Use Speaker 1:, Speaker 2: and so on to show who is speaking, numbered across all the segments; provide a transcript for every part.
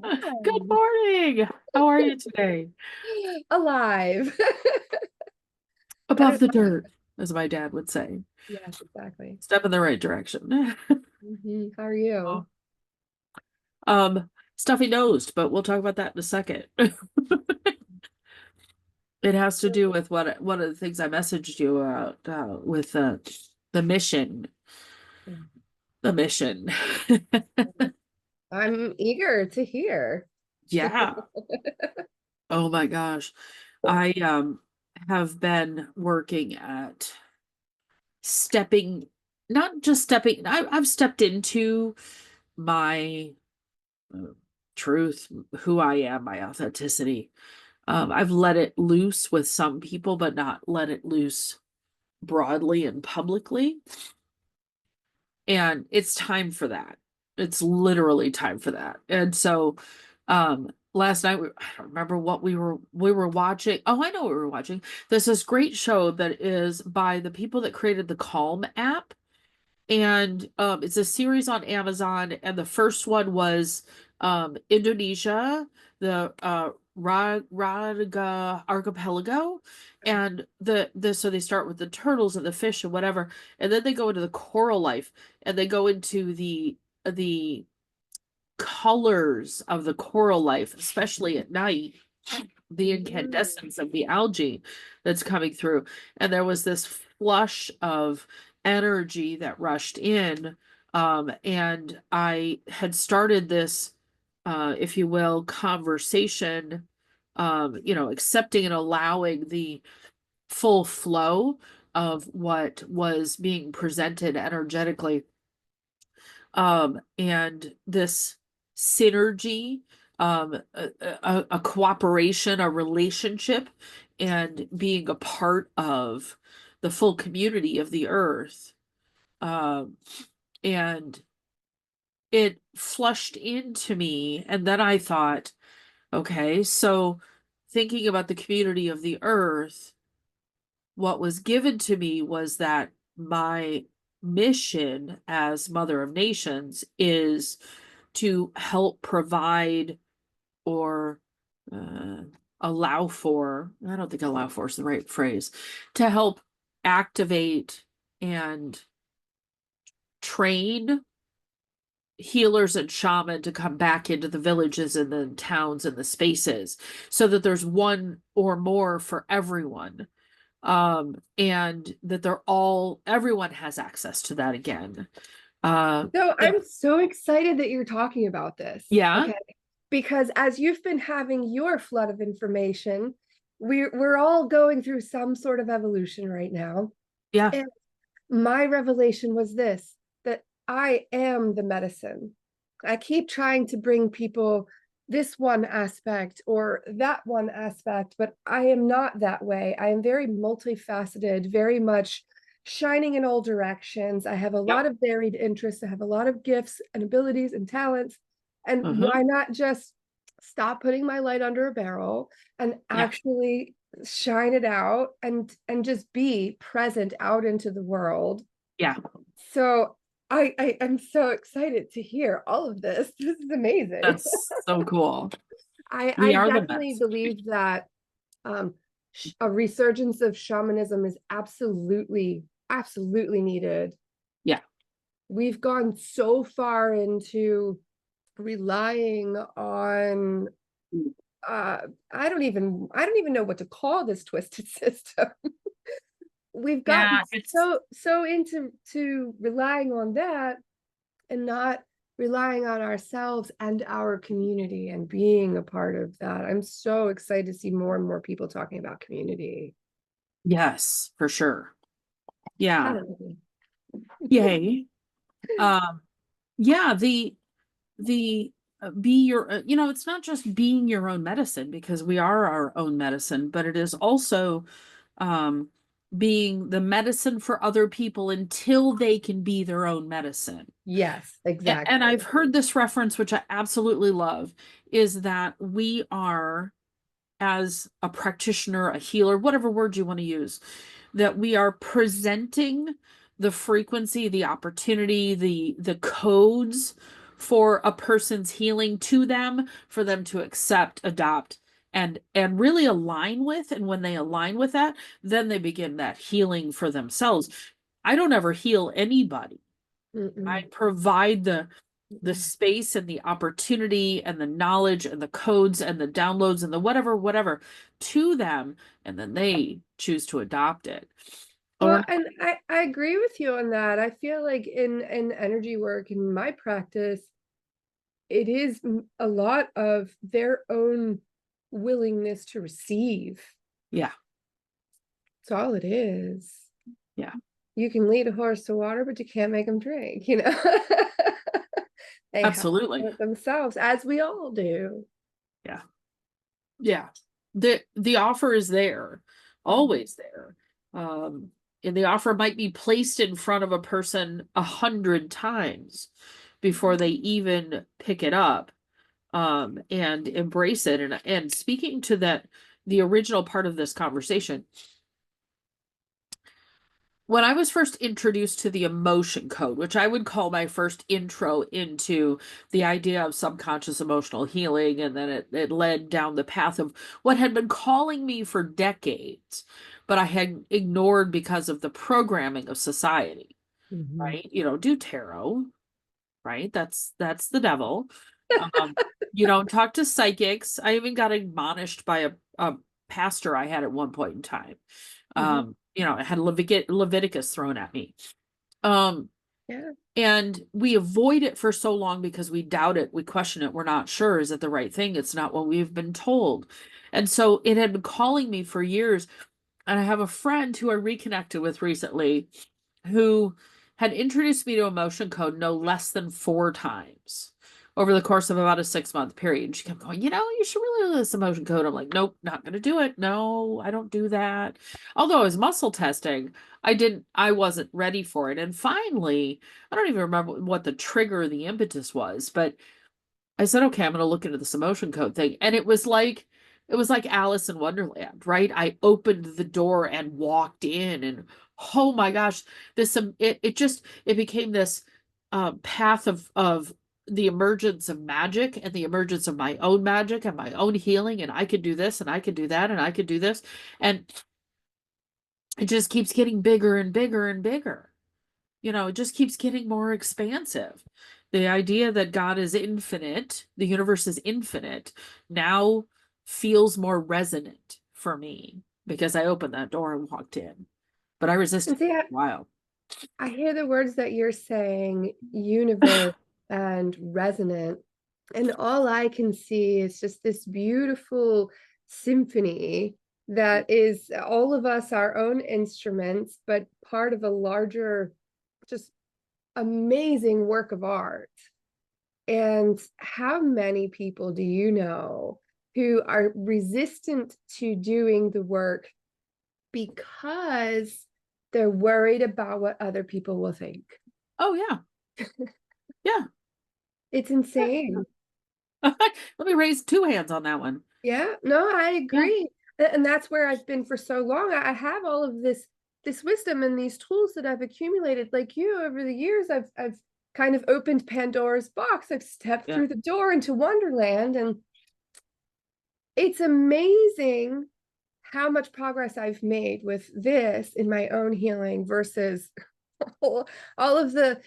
Speaker 1: Good
Speaker 2: Hi.
Speaker 1: morning. How are you today?
Speaker 2: Alive.
Speaker 1: Above
Speaker 2: Better
Speaker 1: the
Speaker 2: than
Speaker 1: dirt, as my dad would say.
Speaker 2: yes, exactly.
Speaker 1: Step in the right direction.
Speaker 2: How are you?
Speaker 1: Oh. Stuffy nosed, but we'll talk about that in a second. It has to do with what one of the things I messaged you about with the mission. The mission.
Speaker 2: I'm eager to hear.
Speaker 1: Yeah. Oh my gosh. I have been working at stepping, not just stepping, I've stepped into my uh, truth, who I am, my authenticity. I've let it loose with some people, but not let it loose broadly and publicly. And it's time for that. It's literally time for that. And so, last night I don't remember what we were watching. Oh, I know what we were watching. There's this great show that is by the people that created the Calm app. And it's a series on Amazon, and the first one was Indonesia, the Radhaga archipelago, and the so they start with the turtles and the fish and whatever, and then they go into the coral life, and they go into the colors of the coral life, especially at night, the
Speaker 2: Mhm.
Speaker 1: incandescence of the algae that's coming through. And there was this flush of energy that rushed in. And I had started this, if you will, conversation, accepting and allowing the full flow of what was being presented energetically. And this synergy, a cooperation, a relationship, and being a part of the full community of the earth. Um, and it flushed into me, and then I thought, okay, so thinking about the community of the earth, what was given to me was that my mission as Mother of Nations is to help provide or uh, allow for, I don't think allow for is the right phrase, to help activate and train healers and shaman to come back into the villages and the towns and the spaces so that there's one or more for everyone, and that everyone has access to that again.
Speaker 2: So
Speaker 1: And
Speaker 2: I'm so excited that you're talking about this.
Speaker 1: yeah,
Speaker 2: Okay. Because as you've been having your flood of information, we're all going through some sort of evolution right now.
Speaker 1: yeah,
Speaker 2: And my revelation was this, that I am the medicine. I keep trying to bring people this one aspect or that one aspect, but I am not that way. I am very multifaceted, very much shining in all directions. I have a
Speaker 1: yep,
Speaker 2: lot of varied interests. I have a lot of gifts and abilities and talents. And
Speaker 1: uh-huh,
Speaker 2: why not just stop putting my light under a barrel and
Speaker 1: yeah,
Speaker 2: actually shine it out and just be present out into the world.
Speaker 1: yeah,
Speaker 2: So I am so excited to hear all of this. This is amazing.
Speaker 1: that's so cool. We
Speaker 2: I
Speaker 1: are the
Speaker 2: definitely
Speaker 1: medicine.
Speaker 2: believe that um, a resurgence of shamanism is absolutely needed.
Speaker 1: Yeah.
Speaker 2: We've gone so far into relying on I don't even know what to call this twisted system. We've gotten
Speaker 1: Yeah, it's
Speaker 2: so into relying on that and not relying on ourselves and our community and being a part of that. I'm so excited to see more and more people talking about community.
Speaker 1: yes, for sure. Yeah.
Speaker 2: Hallelujah.
Speaker 1: Yay. Um, yeah, the be your it's not just being your own medicine, because we are our own medicine, but it is also um being the medicine for other people until they can be their own medicine.
Speaker 2: Yes,
Speaker 1: And I've
Speaker 2: exactly.
Speaker 1: heard this reference, which I absolutely love, is that we are, as a practitioner, a healer, whatever word you want to use, that we are presenting the frequency, the opportunity, the codes for a person's healing to them, for them to accept, adopt, and really align with. And when they align with that, then they begin that healing for themselves. I don't ever heal anybody. I
Speaker 2: Mm-mm.
Speaker 1: provide the
Speaker 2: Mm-mm.
Speaker 1: space and the opportunity and the knowledge and the codes and the downloads and the whatever to them, and then they choose to adopt it or
Speaker 2: Well, and I agree with you on that. I feel like in energy work in my practice, it is a lot of their own willingness to receive.
Speaker 1: yeah,
Speaker 2: That's all it is.
Speaker 1: yeah,
Speaker 2: You can lead a horse to water, but you can't make them drink, you know? They have to
Speaker 1: absolutely.
Speaker 2: do it themselves, as we all do.
Speaker 1: Yeah. Yeah. The offer is there,
Speaker 2: Mhm.
Speaker 1: always there. And the offer might be placed in front of a person 100 times before they even pick it up, and embrace it. And speaking to that, the original part of this conversation, when I was first introduced to the emotion code, which I would call my first intro into the idea of subconscious emotional healing, and then it led down the path of what had been calling me for decades, but I had ignored because of the programming of society,
Speaker 2: Mhm.
Speaker 1: right? Do tarot, right? That's the devil. Um, you don't talk to psychics. I even got admonished by a pastor I had at one point in time.
Speaker 2: Mhm.
Speaker 1: I had Leviticus thrown at me. Um,
Speaker 2: Yeah.
Speaker 1: and we avoid it for so long because we doubt it, we question it, we're not sure, is it the right thing? It's not what we've been told. And so it had been calling me for years. And I have a friend who I reconnected with recently who had introduced me to emotion code no less than 4 times over the course of about a 6-month period. She kept going, you should really do this emotion code. I'm like, nope, not going to do it. No, I don't do that. Although I was muscle testing, I wasn't ready for it. And finally, I don't even remember what the trigger, the impetus was, but I said, okay, I'm going to look into this emotion code thing. And it was like Alice in Wonderland, right? I opened the door and walked in, and oh my gosh, it became this path of the emergence of magic and the emergence of my own magic and my own healing. And I could do this and I could do that and I could do this. And it just keeps getting bigger and bigger and bigger. It just keeps getting more expansive. The idea that God is infinite, the universe is infinite, now feels more resonant for me because I opened that door and walked in. But I
Speaker 2: And
Speaker 1: resisted
Speaker 2: see,
Speaker 1: for a while.
Speaker 2: I hear the words that you're saying, universe and resonant, and all I can see is just this beautiful symphony that is all of us our own instruments, but part of a larger, just amazing work of art. And how many people do you know who are resistant to doing the work because they're worried about what other people will think?
Speaker 1: Oh yeah. Yeah.
Speaker 2: It's
Speaker 1: Yeah.
Speaker 2: insane.
Speaker 1: Let me raise 2 hands on that one.
Speaker 2: Yeah, no, I
Speaker 1: Yeah.
Speaker 2: agree. And that's where I've been for so long. I have all of this wisdom and these tools that I've accumulated like you over the years. I've kind of opened Pandora's box. I've stepped
Speaker 1: Yeah.
Speaker 2: through the door into Wonderland, and it's amazing how much progress I've made with this in my own healing versus all of the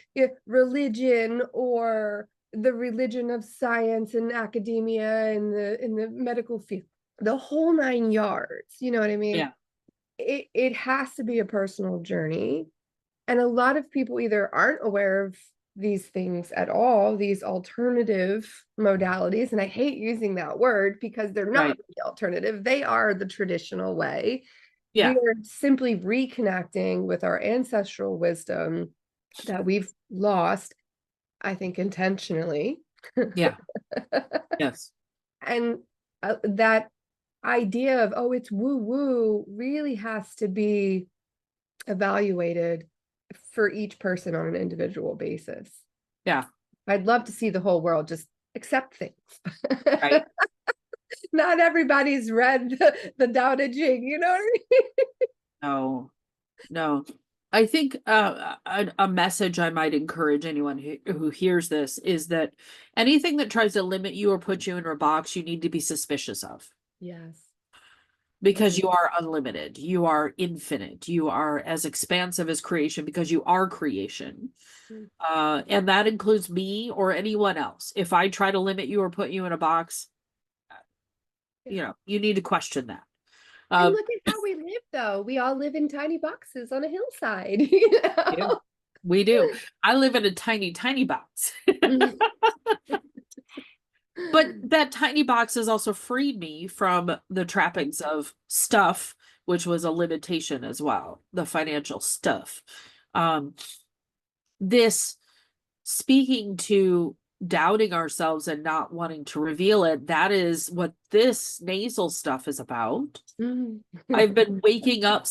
Speaker 2: religion or the religion of science and academia and the medical field, the whole 9 yards. You know what I mean?
Speaker 1: Yeah.
Speaker 2: It has to be a personal journey, and a lot of people either aren't aware of these things at all, these alternative modalities. And I hate using that word because they're not
Speaker 1: Right.
Speaker 2: the alternative, they are the traditional way. We
Speaker 1: Yeah.
Speaker 2: are simply reconnecting with our ancestral wisdom that we've lost, I think, intentionally.
Speaker 1: Yeah. Yes.
Speaker 2: And that idea of, oh, it's woo woo, really has to be evaluated for each person on an individual basis.
Speaker 1: Yeah.
Speaker 2: I'd love to see the whole world just accept things.
Speaker 1: Right.
Speaker 2: Not everybody's read the Tao Te Ching, you know what I mean?
Speaker 1: No. No. I think a message I might encourage anyone who hears this is that anything that tries to limit you or put you in a box, you need to be suspicious of,
Speaker 2: Yes.
Speaker 1: because
Speaker 2: Agreed.
Speaker 1: you are unlimited, you are infinite, you are as expansive as creation because you are creation.
Speaker 2: Mm.
Speaker 1: And that includes me or anyone else. If I try to limit you or put you in a box,
Speaker 2: Yeah.
Speaker 1: you need to question that.
Speaker 2: And
Speaker 1: Um,
Speaker 2: look at how we live, though. We all live in tiny boxes on a hillside,
Speaker 1: yeah, we do. I live in a tiny, tiny box. But that tiny box has also freed me from the trappings of stuff, which was a limitation as well, the financial stuff. Um, this speaking to doubting ourselves and not wanting to reveal it, that is what this nasal stuff is about.
Speaker 2: Mm.
Speaker 1: I've been waking up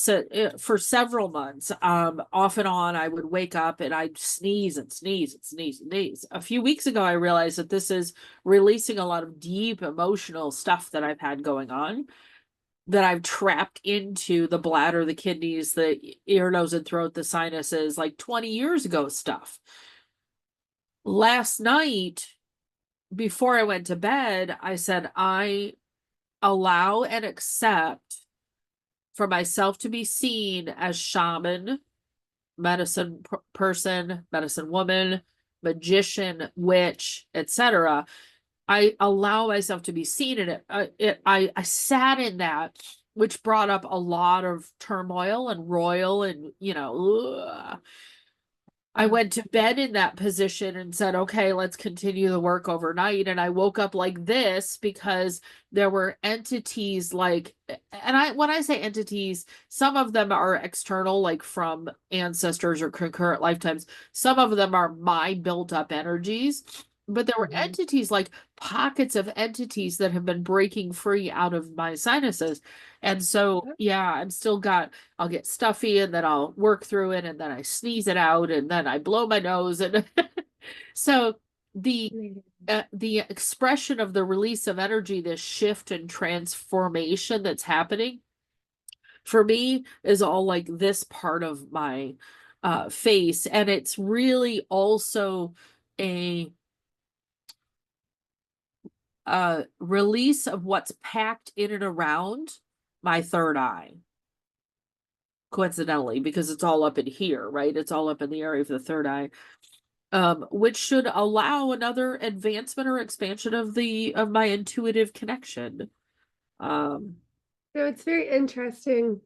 Speaker 1: for several months. Off and on, I would wake up and I'd sneeze and sneeze and sneeze and sneeze. A few weeks ago, I realized that this is releasing a lot of deep emotional stuff that I've had going on, that I've trapped into the bladder, the kidneys, the ear, nose, and throat, the sinuses, like 20 years ago stuff. Last night, before I went to bed, I said, I allow and accept for myself to be seen as shaman, medicine person, medicine woman, magician, witch, etc. I allow myself to be seen in it. I sat in that, which brought up a lot of turmoil and royal and ugh. I
Speaker 2: Yeah.
Speaker 1: went to bed in that position and said, okay, let's continue the work overnight. And I woke up like this because there were entities like, and when I say entities, some of them are external, like from ancestors or concurrent lifetimes. Some of them are my built up energies. But there were
Speaker 2: Mhm.
Speaker 1: entities, like pockets of entities that have been breaking free out of my sinuses. And so, yeah, I'm still got, I'll get stuffy and then I'll work through it and then I sneeze it out and then I blow my nose and so the the expression of the release of energy, this shift and transformation that's happening for me is all like this part of my face, and it's really also a release of what's packed in and around my third eye, coincidentally, because it's all up in here, right? It's all up in the area of the third eye, which should allow another advancement or expansion of my intuitive connection. Um,
Speaker 2: So it's very interesting.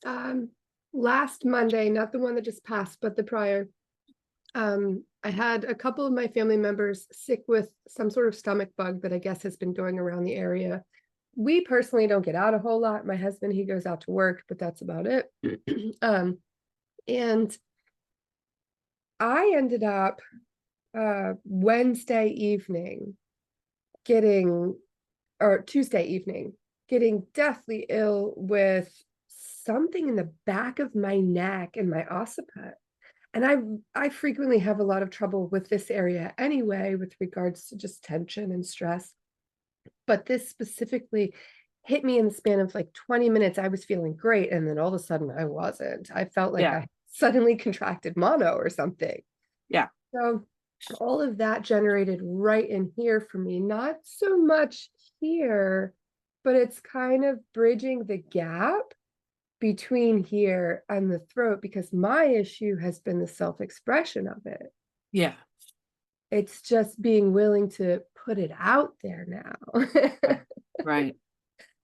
Speaker 2: Um, Last Monday, not the one that just passed, but the prior, I had a couple of my family members sick with some sort of stomach bug that I guess has been going around the area. We personally don't get out a whole lot. My husband, he goes out to work, but that's about it. And I ended up Wednesday evening getting, or Tuesday evening, getting deathly ill with something in the back of my neck and my occiput. And I frequently have a lot of trouble with this area anyway, with regards to just tension and stress. But this specifically hit me in the span of like 20 minutes. I was feeling great. And then all of a sudden I wasn't. I felt like
Speaker 1: yeah,
Speaker 2: I suddenly contracted mono or something.
Speaker 1: yeah,
Speaker 2: So all of that generated right in here for me, not so much here, but it's kind of bridging the gap between here and the throat, because my issue has been the self-expression of it.
Speaker 1: yeah,
Speaker 2: It's just being willing to put it out there now.
Speaker 1: right,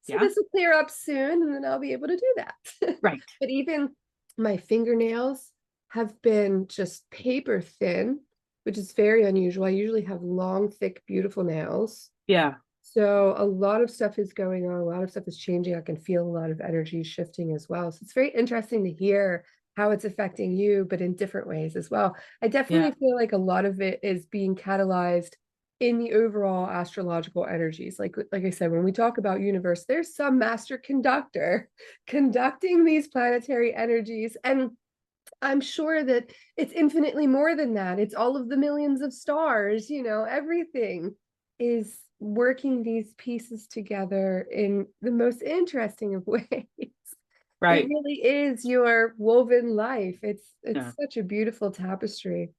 Speaker 2: So
Speaker 1: yeah,
Speaker 2: this will clear up soon and then I'll be able to do that.
Speaker 1: right,
Speaker 2: But even my fingernails have been just paper thin, which is very unusual. I usually have long, thick, beautiful nails.
Speaker 1: yeah,
Speaker 2: So a lot of stuff is going on, a lot of stuff is changing. I can feel a lot of energy shifting as well. So it's very interesting to hear how it's affecting you, but in different ways as well. I
Speaker 1: yeah,
Speaker 2: definitely feel like a lot of it is being catalyzed in the overall astrological energies. Like I said, when we talk about universe, there's some master conductor conducting these planetary energies. And I'm sure that it's infinitely more than that. It's all of the millions of stars, everything is working these pieces together in the most interesting of ways. It
Speaker 1: Right.
Speaker 2: really is your woven life.
Speaker 1: Yeah.
Speaker 2: It's such a beautiful tapestry.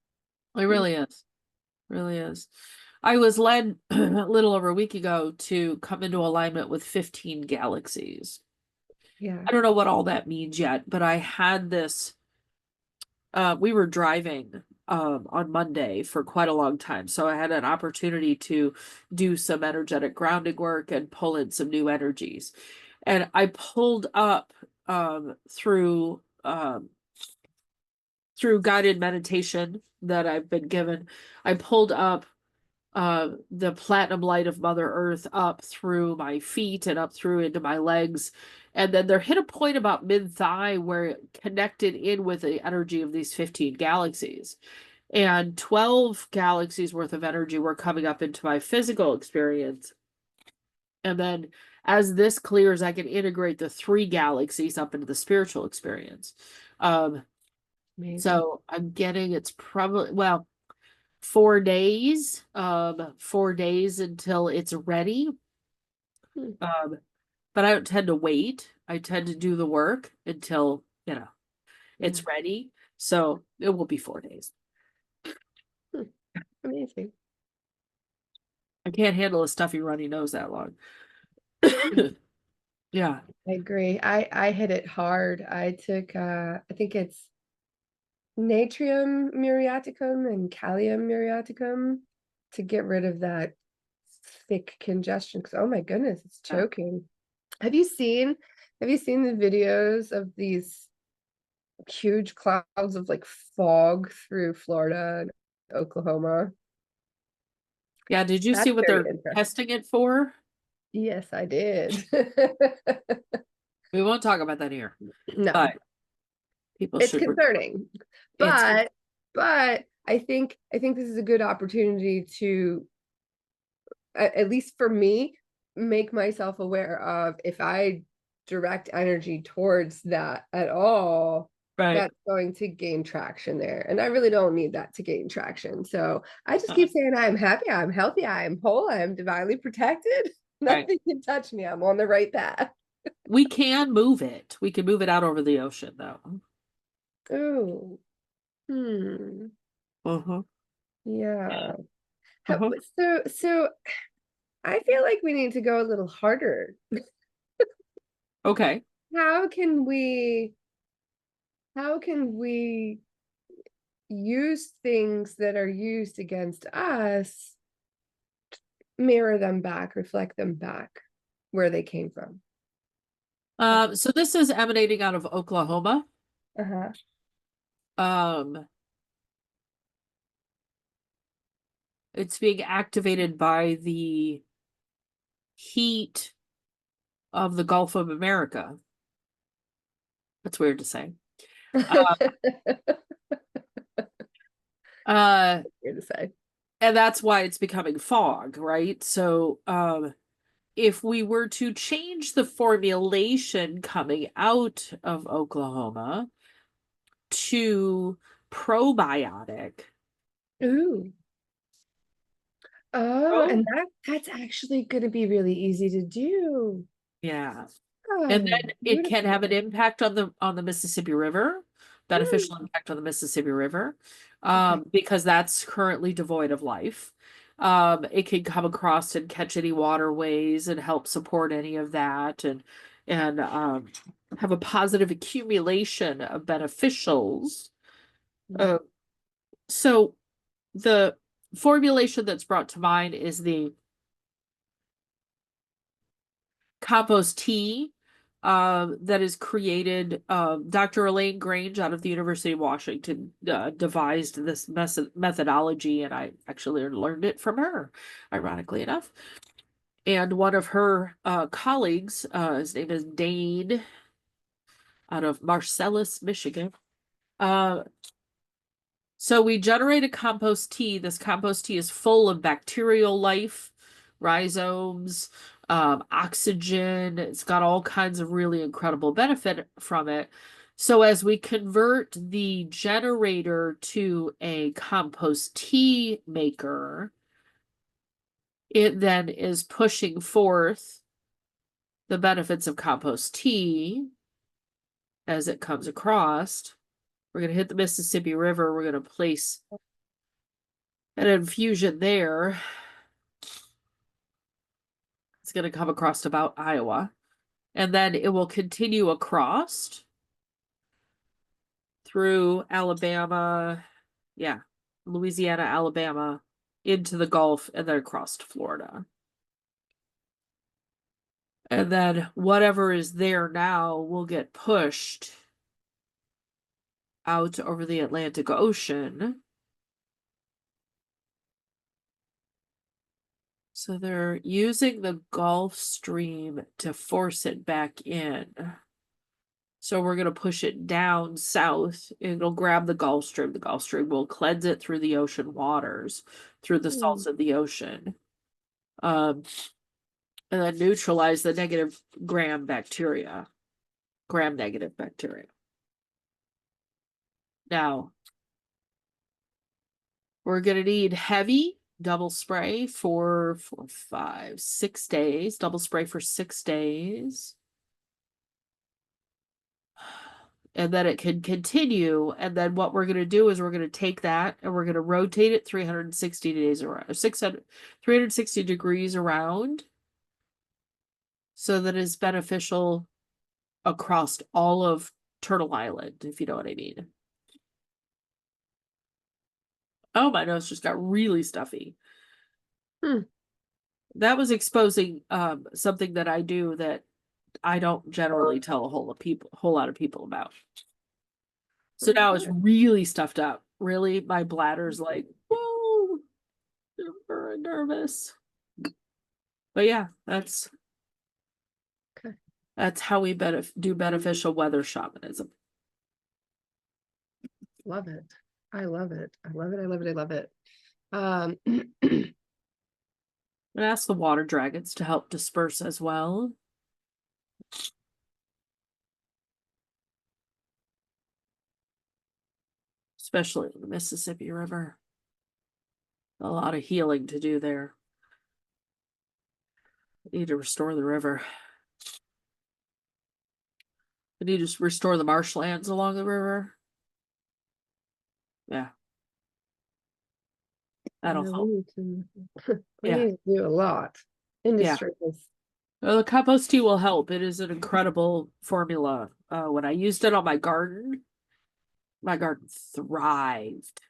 Speaker 1: It really is. Really is. I was led a little over a week ago to come into alignment with 15 galaxies.
Speaker 2: Yeah.
Speaker 1: I don't know what all that means yet, but I had this we were driving on Monday for quite a long time. So I had an opportunity to do some energetic grounding work and pull in some new energies. And I pulled up through guided meditation that I've been given. I pulled up the platinum light of Mother Earth up through my feet and up through into my legs. And then there hit a point about mid thigh where it connected in with the energy of these 15 galaxies. And 12 galaxies worth of energy were coming up into my physical experience. And then as this clears, I can integrate the three galaxies up into the spiritual experience. Um,
Speaker 2: Amazing.
Speaker 1: so I'm getting it's probably, well, 4 days, 4 days until it's ready.
Speaker 2: Hmm.
Speaker 1: Um, but I don't tend to wait. I tend to do the work until,
Speaker 2: Yeah.
Speaker 1: it's ready. So it will be 4 days.
Speaker 2: Hmm. Amazing.
Speaker 1: I can't handle a stuffy runny nose that long. Yeah.
Speaker 2: I agree. I hit it hard. I took I think it's natrium muriaticum and kalium muriaticum to get rid of that thick congestion. Because oh my goodness, it's
Speaker 1: Yeah.
Speaker 2: choking. Have you seen the videos of these huge clouds of like fog through Florida and Oklahoma?
Speaker 1: Yeah. Did you see
Speaker 2: That's
Speaker 1: what
Speaker 2: very
Speaker 1: they're
Speaker 2: interesting.
Speaker 1: testing it for?
Speaker 2: Yes, I did.
Speaker 1: We won't talk about that here,
Speaker 2: No,
Speaker 1: but people
Speaker 2: it's
Speaker 1: should record.
Speaker 2: concerning.
Speaker 1: It's
Speaker 2: But I think this is a good opportunity to at least for me make myself aware of if I direct energy towards that at all,
Speaker 1: right.
Speaker 2: that's going to gain traction there. And I really don't need that to gain traction. So I just
Speaker 1: Uh,
Speaker 2: keep saying I'm happy, I'm healthy, I am whole, I am divinely protected.
Speaker 1: right.
Speaker 2: Nothing can touch me. I'm on the right path.
Speaker 1: We can move it. We can move it out over the ocean, though.
Speaker 2: Oh, hmm.
Speaker 1: Uh-huh. Yeah.
Speaker 2: Yeah.
Speaker 1: Uh-huh.
Speaker 2: So I feel like we need to go a little harder.
Speaker 1: Okay.
Speaker 2: How can we how can we use things that are used against us, mirror them back, reflect them back where they came from?
Speaker 1: So this is emanating out of Oklahoma.
Speaker 2: Uh-huh.
Speaker 1: Um, it's being activated by the heat of the Gulf of America. That's weird to say. Uh, uh,
Speaker 2: Weird to say.
Speaker 1: and that's why it's becoming fog, right? So, if we were to change the formulation coming out of Oklahoma to probiotic,
Speaker 2: Ooh. Oh,
Speaker 1: oh,
Speaker 2: and that's actually going to be really easy to do.
Speaker 1: yeah. And
Speaker 2: Oh,
Speaker 1: then it can have an
Speaker 2: beautiful.
Speaker 1: impact on the Mississippi River, beneficial
Speaker 2: Mm.
Speaker 1: impact on the Mississippi River,
Speaker 2: Okay.
Speaker 1: because that's currently devoid of life. It can come across and catch any waterways and help support any of that and have a positive accumulation of beneficials.
Speaker 2: Mm.
Speaker 1: Uh, so the formulation that's brought to mind is the compost tea that is created. Dr. Elaine Grange out of the University of Washington devised this methodology, and I actually learned it from her, ironically enough. And one of her colleagues, his name is Dane, out of Marcellus, Michigan. Uh, So we generate a compost tea. This compost tea is full of bacterial life, rhizomes, oxygen. It's got all kinds of really incredible benefit from it. So as we convert the generator to a compost tea maker, it then is pushing forth the benefits of compost tea as it comes across. We're going to hit the Mississippi River. We're going to place an infusion there. It's going to come across about Iowa. And then it will continue across through Alabama, Louisiana, Alabama, into the Gulf, and then across to Florida. And then whatever is there now will get pushed out over the Atlantic Ocean. So they're using the Gulf Stream to force it back in. So we're going to push it down south. It'll grab the Gulf Stream. The Gulf Stream will cleanse it through the ocean waters, through the salts of the ocean. And then neutralize the negative gram negative bacteria. Now, we're going to need heavy double spray for 4, 5, 6 days. Double spray for 6 days. And then it can continue. And then what we're going to do is we're going to take that and we're going to rotate it 360 days around, 360 degrees around, so that it's beneficial across all of Turtle Island, if you know what I mean. Oh, my nose just got really stuffy. That was exposing something that I do that I don't generally tell a whole lot of people about. So now it's really stuffed up. Really, my bladder's like, whoa, super nervous. But yeah, that's how we do beneficial weather shamanism.
Speaker 2: Love it. I love it. I love it. I love it. I love it.
Speaker 1: And ask the water dragons to help disperse as well. Especially the Mississippi River. A lot of healing to do there. We need to restore the river. We need to restore the marshlands along the river. Yeah. That'll help.
Speaker 2: We need to do a lot. Industries.
Speaker 1: Well, the compost tea will help. It is an incredible formula. When I used it on my garden thrived.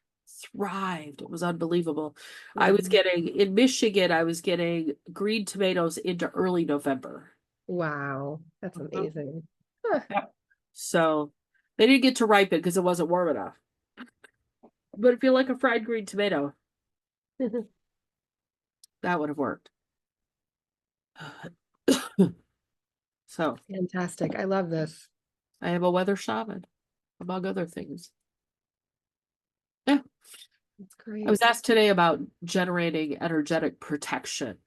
Speaker 1: It was unbelievable. I was getting, in Michigan, I was getting green tomatoes into early November.
Speaker 2: Wow, that's amazing.
Speaker 1: Yeah. So they didn't get to ripen because it wasn't warm enough. But if you like a fried green tomato, that would have worked. So
Speaker 2: fantastic. I love this.
Speaker 1: I am a weather shaman, among other things. Yeah.
Speaker 2: That's great.
Speaker 1: I was asked today about generating energetic protection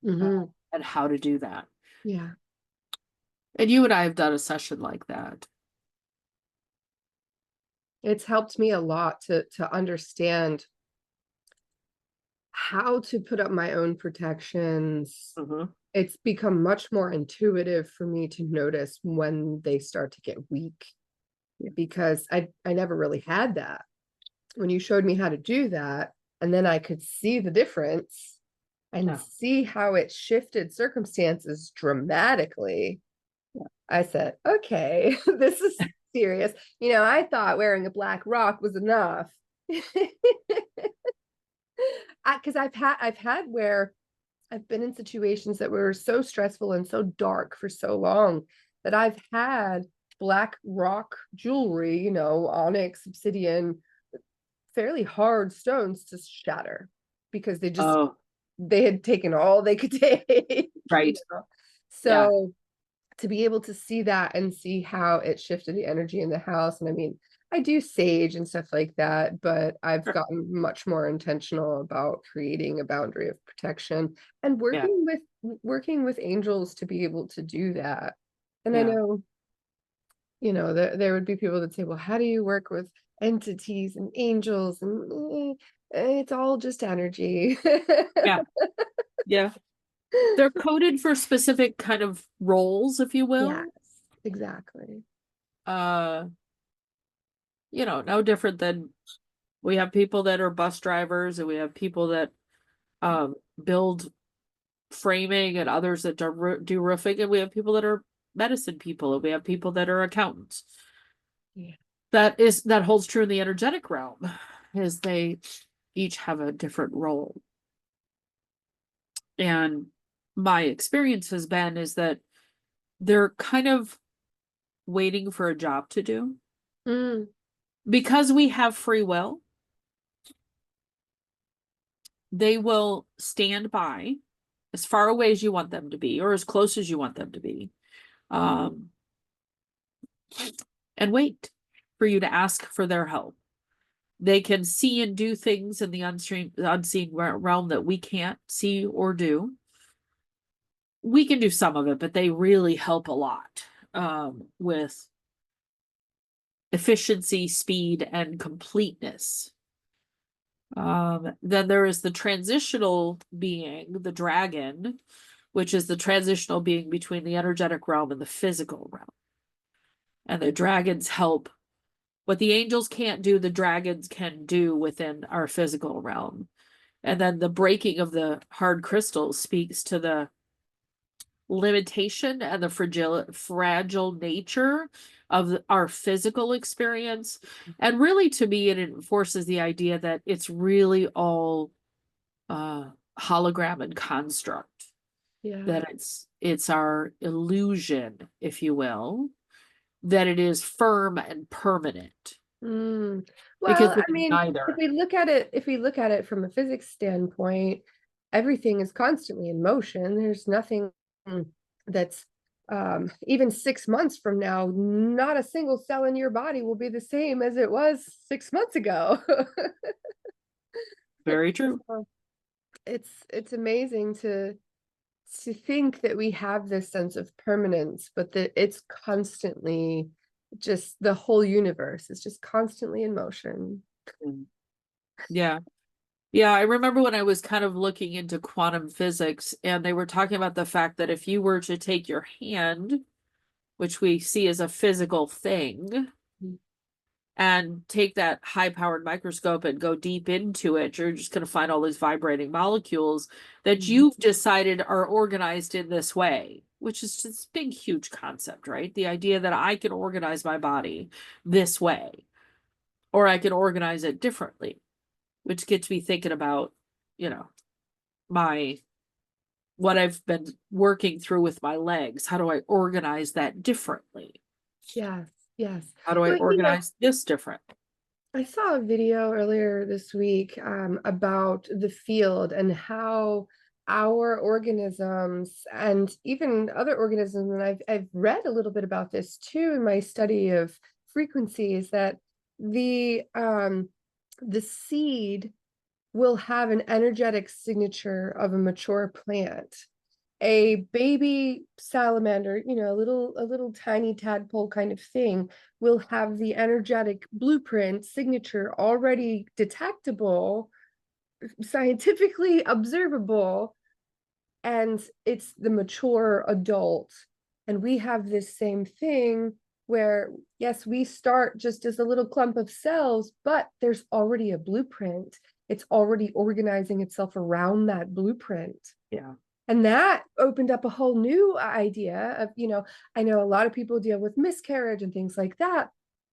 Speaker 1: and how to do that.
Speaker 2: Yeah.
Speaker 1: And you and I have done a session like that.
Speaker 2: It's helped me a lot to understand how to put up my own protections. It's become much more intuitive for me to notice when they start to get weak, because I never really had that. When you showed me how to do that, and then I could see the difference and see how it shifted circumstances dramatically. I said, okay, this is serious. You know, I thought wearing a black rock was enough. Because I've had where I've been in situations that were so stressful and so dark for so long that I've had black rock jewelry, you know, onyx, obsidian, fairly hard stones to shatter because they had taken all they could take.
Speaker 1: Right.
Speaker 2: You know? So to be able to see that and see how it shifted the energy in the house. And I mean, I do sage and stuff like that, but I've gotten much more intentional about creating a boundary of protection and working with angels to be able to do that. And I know, you know, there would be people that say, well, how do you work with entities and angels? And it's all just energy.
Speaker 1: Yeah. They're coded for specific kind of roles, if you will.
Speaker 2: Yes, exactly.
Speaker 1: uh, no different than we have people that are bus drivers and we have people that build framing and others that do roofing, and we have people that are medicine people and we have people that are accountants.
Speaker 2: Yeah.
Speaker 1: That holds true in the energetic realm, is they each have a different role. And my experience has been is that they're kind of waiting for a job to do.
Speaker 2: Mm,
Speaker 1: Because we have free will, they will stand by as far away as you want them to be or as close as you want them to be, um, and wait for you to ask for their help. They can see and do things in the unseen realm that we can't see or do. We can do some of it, but they really help a lot, with efficiency, speed, and completeness. Then there is the transitional being, the dragon, which is the transitional being between the energetic realm and the physical realm. And the dragons help. What the angels can't do, the dragons can do within our physical realm. And then the breaking of the hard crystals speaks to the limitation and the fragile nature of our physical experience. And really, to me, it enforces the idea that it's really all hologram and construct,
Speaker 2: yeah.
Speaker 1: that it's our illusion, if you will, that it is firm and permanent,
Speaker 2: Mm.
Speaker 1: because
Speaker 2: Well,
Speaker 1: it
Speaker 2: I
Speaker 1: is
Speaker 2: mean,
Speaker 1: neither.
Speaker 2: if we look at it from a physics standpoint, everything is constantly in motion. There's nothing that's even 6 months from now, not a single cell in your body will be the same as it was 6 months ago.
Speaker 1: Very true.
Speaker 2: So it's amazing to think that we have this sense of permanence, but that it's constantly just the whole universe is just constantly in motion.
Speaker 1: Mm. Yeah. Yeah, I remember when I was kind of looking into quantum physics, and they were talking about the fact that if you were to take your hand, which we see as a physical thing, and take that high-powered microscope and go deep into it, you're just going to find all these vibrating molecules that
Speaker 2: Mhm.
Speaker 1: you've decided are organized in this way, which is just a big, huge concept, right? The idea that I can organize my body this way, or I can organize it differently, which gets me thinking about, you know, my what I've been working through with my legs. How do I organize that differently?
Speaker 2: Yes, yes.
Speaker 1: How do I
Speaker 2: Well,
Speaker 1: organize this different?
Speaker 2: I saw a video earlier this week about the field and how our organisms and even other organisms, and I've read a little bit about this too in my study of frequencies, that the seed will have an energetic signature of a mature plant. A baby salamander, a little tiny tadpole kind of thing, will have the energetic blueprint signature already detectable, scientifically observable, and it's the mature adult. And we have this same thing where, yes, we start just as a little clump of cells, but there's already a blueprint. It's already organizing itself around that blueprint.
Speaker 1: Yeah.
Speaker 2: And that opened up a whole new idea of, I know a lot of people deal with miscarriage and things like that,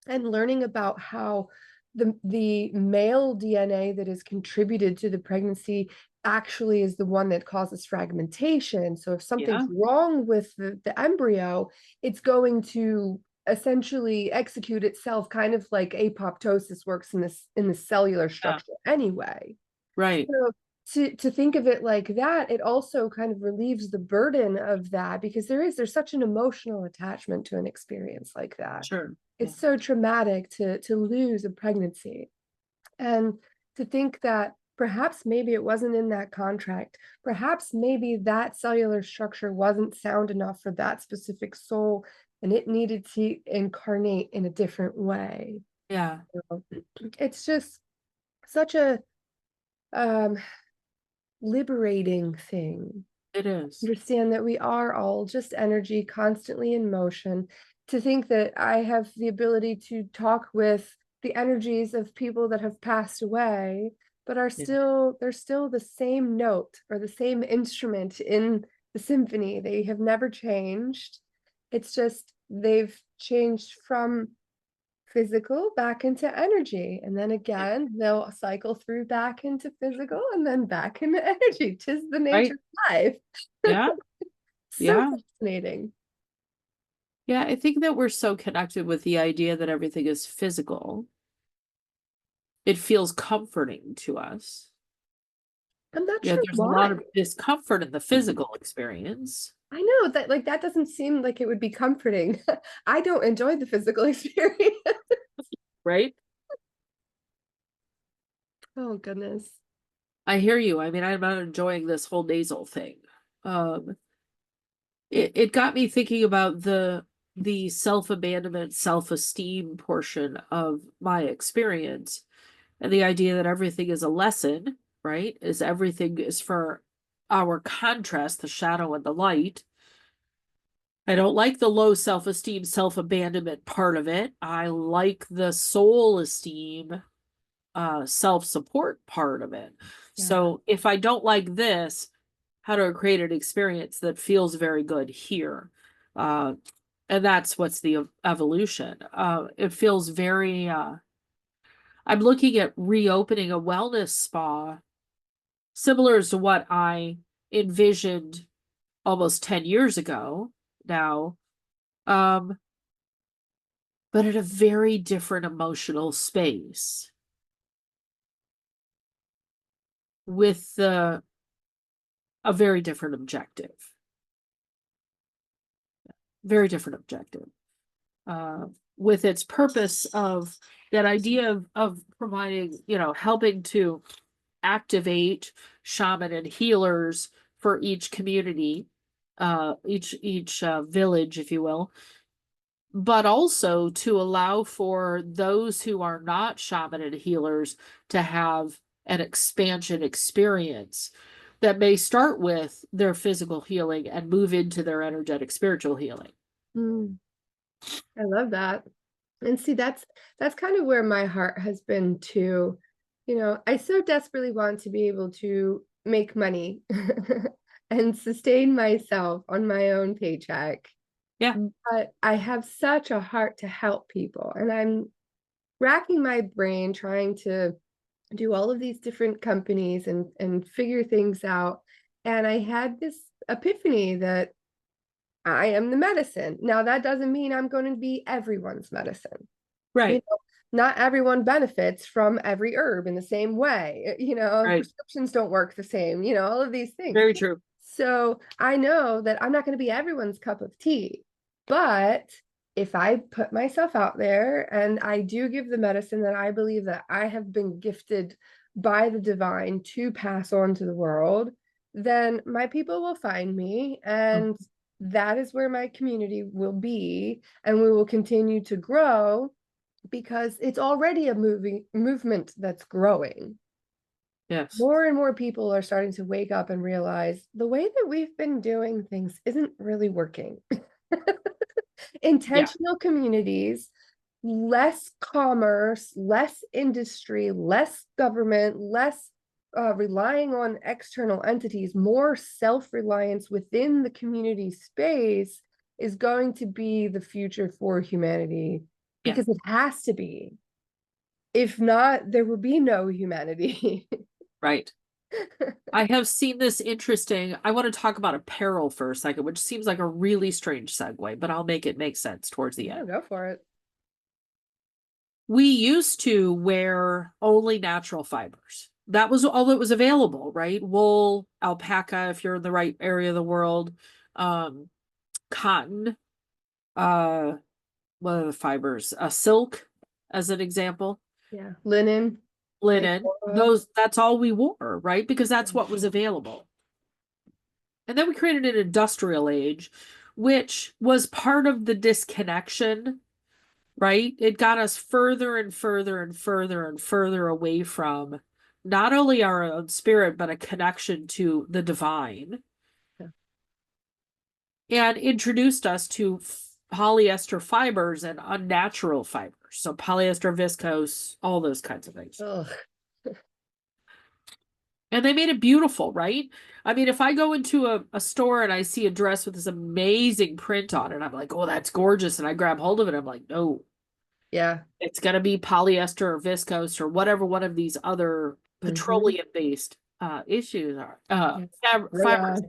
Speaker 2: and learning about how the male DNA that is contributed to the pregnancy actually is the one that causes fragmentation. So if something's
Speaker 1: Yeah.
Speaker 2: wrong with the embryo, it's going to essentially execute itself, kind of like apoptosis works in the cellular
Speaker 1: Yeah.
Speaker 2: structure anyway.
Speaker 1: Right.
Speaker 2: So to think of it like that, it also kind of relieves the burden of that, because there's such an emotional attachment to an experience like that.
Speaker 1: Sure. Yeah.
Speaker 2: It's so traumatic to lose a pregnancy. And to think that perhaps maybe it wasn't in that contract. Perhaps maybe that cellular structure wasn't sound enough for that specific soul, and it needed to incarnate in a different way.
Speaker 1: Yeah.
Speaker 2: So it's just such a um liberating thing.
Speaker 1: It is.
Speaker 2: Understand that we are all just energy constantly in motion. to think that I have the ability to talk with the energies of people that have passed away, but are
Speaker 1: Yeah.
Speaker 2: still, they're still the same note or the same instrument in the symphony. They have never changed. It's just they've changed from physical back into energy. And then
Speaker 1: Yeah.
Speaker 2: again, they'll cycle through back into physical and then back into energy. Tis the nature
Speaker 1: Right.
Speaker 2: of life.
Speaker 1: Yeah.
Speaker 2: So
Speaker 1: Yeah.
Speaker 2: fascinating.
Speaker 1: Yeah. I think that we're so connected with the idea that everything is physical. It feels comforting to us.
Speaker 2: I'm not
Speaker 1: Yeah,
Speaker 2: sure
Speaker 1: there's a lot
Speaker 2: why.
Speaker 1: of discomfort in the physical experience,
Speaker 2: I know that like that doesn't seem like it would be comforting. I don't enjoy the physical experience.
Speaker 1: right?
Speaker 2: Oh goodness.
Speaker 1: I hear you. I mean, I'm not enjoying this whole nasal thing. Um, it got me thinking about the self-abandonment, self-esteem portion of my experience and the idea that everything is a lesson, right? Is everything is for our contrast, the shadow and the light. I don't like the low self-esteem, self-abandonment part of it. I like the soul esteem, self-support part of it.
Speaker 2: Yeah.
Speaker 1: So if I don't like this, how to create an experience that feels very good here? Uh, and that's what's the evolution. It feels very, I'm looking at reopening a wellness spa, similar to what I envisioned almost 10 years ago now. Um, but at a very different emotional space with a very different objective. Very different objective. Uh, with its purpose of that idea of providing, helping to activate shaman and healers for each community, each village, if you will, but also to allow for those who are not shaman and healers to have an expansion experience that may start with their physical healing and move into their energetic spiritual healing.
Speaker 2: Mm, I love that. And see, that's kind of where my heart has been too. I so desperately want to be able to make money and sustain myself on my own paycheck.
Speaker 1: Yeah,
Speaker 2: But I have such a heart to help people. And I'm racking my brain trying to do all of these different companies and figure things out. And I had this epiphany that I am the medicine. Now that doesn't mean I'm going to be everyone's medicine. You
Speaker 1: right,
Speaker 2: know, not everyone benefits from every herb in the same way.
Speaker 1: right.
Speaker 2: Prescriptions don't work the same, all of these things.
Speaker 1: Very true.
Speaker 2: So I know that I'm not going to be everyone's cup of tea. But if I put myself out there and I do give the medicine that I believe that I have been gifted by the divine to pass on to the world, then my people will find me,
Speaker 1: Oh,
Speaker 2: and that is where my community will be, and we will continue to grow because it's already a movement that's growing.
Speaker 1: yes.
Speaker 2: More and more people are starting to wake up and realize the way that we've been doing things isn't really working.
Speaker 1: Yeah.
Speaker 2: Intentional communities, less commerce, less industry, less government, less relying on external entities, more self-reliance within the community space is going to be the future for humanity,
Speaker 1: Yeah.
Speaker 2: because it has to be. If not, there will be no humanity.
Speaker 1: Right. I have seen this interesting. I want to talk about apparel for a second, which seems like a really strange segue, but I'll make it make sense towards the
Speaker 2: Yeah,
Speaker 1: end.
Speaker 2: go for it.
Speaker 1: We used to wear only natural fibers. That was all that was available, right? Wool, alpaca, if you're in the right area of the world, um, cotton, uh, what are the fibers? Silk, as an example,
Speaker 2: Yeah, linen,
Speaker 1: linen.
Speaker 2: angora.
Speaker 1: That's all we wore, right? Because that's what was available. And then we created an industrial age, which was part of the disconnection, right? It got us further and further and further and further away from not only our own spirit, but a connection to the divine,
Speaker 2: Yeah.
Speaker 1: and introduced us to polyester fibers and unnatural fibers. So polyester, viscose, all those kinds of things.
Speaker 2: Ugh.
Speaker 1: And they made it beautiful, right? I mean, if I go into a store and I see a dress with this amazing print on it, I'm like, oh, that's gorgeous. And I grab hold of it. I'm like, no,
Speaker 2: Yeah.
Speaker 1: it's going to be polyester or viscose or whatever one of these other
Speaker 2: Hmm.
Speaker 1: petroleum-based issues are.
Speaker 2: Yes.
Speaker 1: Fibers.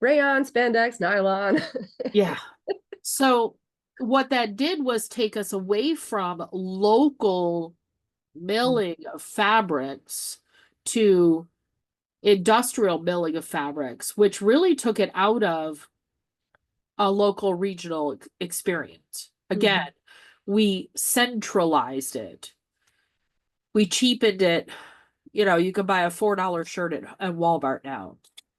Speaker 2: Rayon, spandex, nylon.
Speaker 1: Yeah. So what that did was take us away from local milling of fabrics to industrial milling of fabrics, which really took it out of a local regional experience. Again,
Speaker 2: Mhm.
Speaker 1: we centralized it. We cheapened it. You know, you can buy a $4 shirt at Walmart now.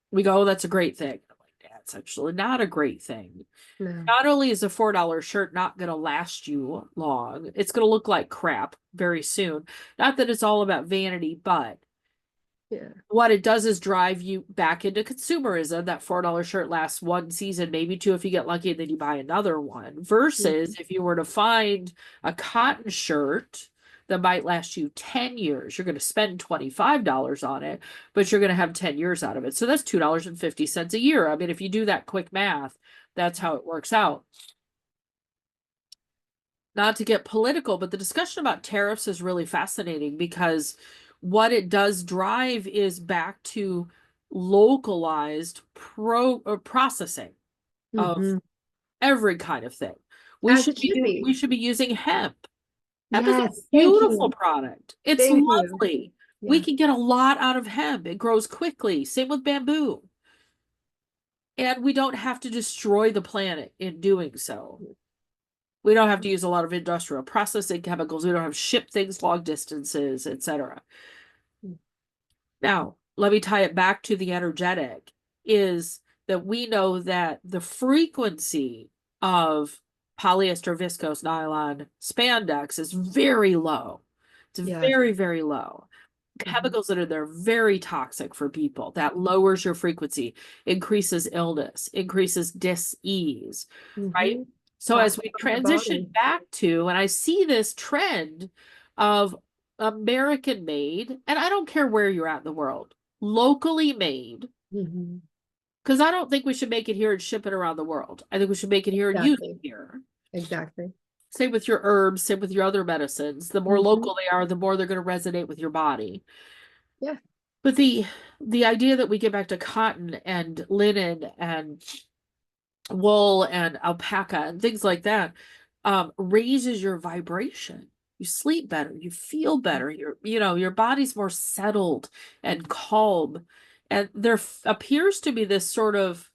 Speaker 1: We go, oh, that's a great thing. I'm like, that's actually not a great thing.
Speaker 2: No.
Speaker 1: Not only is a $4 shirt not going to last you long, it's going to look like crap very soon. Not that it's all about vanity, but
Speaker 2: Yeah.
Speaker 1: what it does is drive you back into consumerism. That $4 shirt lasts one season, maybe two if you get lucky, and then you buy another one. Versus
Speaker 2: Mhm.
Speaker 1: if you were to find a cotton shirt that might last you 10 years, you're going to spend $25 on it, but you're going to have 10 years out of it. So that's $2.50 a year. I mean, if you do that quick math, that's how it works out. Not to get political, but the discussion about tariffs is really fascinating because what it does drive is back to localized processing of
Speaker 2: Mhm.
Speaker 1: every kind of thing.
Speaker 2: As it should
Speaker 1: We
Speaker 2: be.
Speaker 1: should be using hemp. Hemp is a
Speaker 2: Yes. Thank
Speaker 1: beautiful
Speaker 2: you.
Speaker 1: product. It's
Speaker 2: Thank you.
Speaker 1: lovely. We
Speaker 2: Yeah.
Speaker 1: can get a lot out of hemp. It grows quickly. Same with bamboo. And we don't have to destroy the planet in doing so. We don't have to use a lot of industrial processing chemicals. We don't have to ship things long distances, etc. Now, let me tie it back to the energetic is that we know that the frequency of polyester, viscose, nylon, spandex is very low. It's
Speaker 2: Yes.
Speaker 1: very, very low.
Speaker 2: Mhm.
Speaker 1: Chemicals that are there very toxic for people. That lowers your frequency, increases illness, increases dis-ease, right?
Speaker 2: Mhm.
Speaker 1: So as
Speaker 2: Toxic
Speaker 1: we
Speaker 2: on the
Speaker 1: transition
Speaker 2: body.
Speaker 1: back to, and I see this trend of American made, and I don't care where you're at in the world, locally made,
Speaker 2: Mhm.
Speaker 1: because I don't think we should make it here and ship it around the world. I think we should make it here and use it
Speaker 2: Exactly.
Speaker 1: here.
Speaker 2: Exactly.
Speaker 1: Same with your herbs, same with your other medicines. The more
Speaker 2: Mhm.
Speaker 1: local they are, the more they're going to resonate with your body.
Speaker 2: Yeah.
Speaker 1: But the idea that we get back to cotton and linen and wool and alpaca and things like that raises your vibration. You sleep better, you feel better, your body's more settled and calm. And there appears to be this sort of,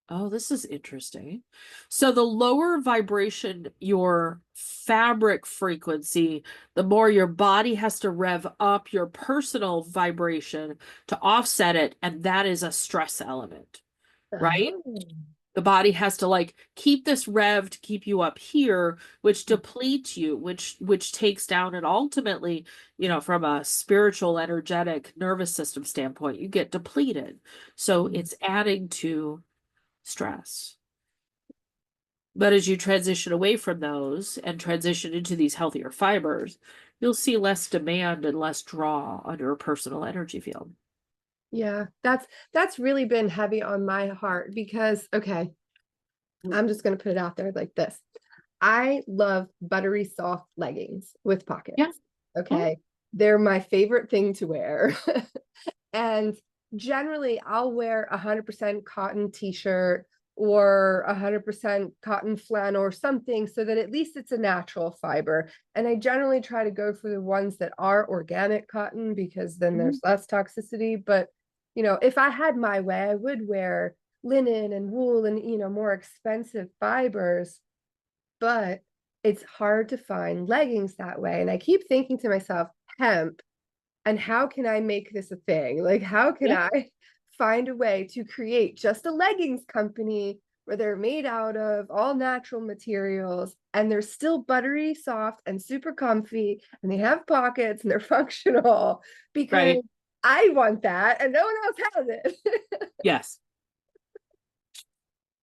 Speaker 1: oh, this is interesting. So the lower vibration your fabric frequency, the more your body has to rev up your personal vibration to offset it, and that is a stress element, right?
Speaker 2: Oh.
Speaker 1: The body has to like keep this rev to keep you up here, which depletes you, which takes down, and ultimately, from a spiritual, energetic, nervous system standpoint, you get depleted. So
Speaker 2: Mhm.
Speaker 1: it's adding to stress. But as you transition away from those and transition into these healthier fibers, you'll see less demand and less draw on your personal energy field.
Speaker 2: Yeah. That's really been heavy on my heart because okay, I'm just gonna put it out there like this. I love buttery soft leggings with pockets.
Speaker 1: Yeah. Oh,
Speaker 2: Okay. They're my favorite thing to wear. And generally, I'll wear 100% cotton t-shirt or 100% cotton flannel or something so that at least it's a natural fiber. And I generally try to go for the ones that are organic cotton because then
Speaker 1: mhm.
Speaker 2: there's less toxicity. But, if I had my way, I would wear linen and wool and, more expensive fibers. But it's hard to find leggings that way. And I keep thinking to myself, hemp, and how can I make this a thing? Like, how can
Speaker 1: Yeah.
Speaker 2: I find a way to create just a leggings company where they're made out of all natural materials and they're still buttery soft and super comfy and they have pockets and they're functional because
Speaker 1: Right.
Speaker 2: I want that and no one else has it.
Speaker 1: Yes.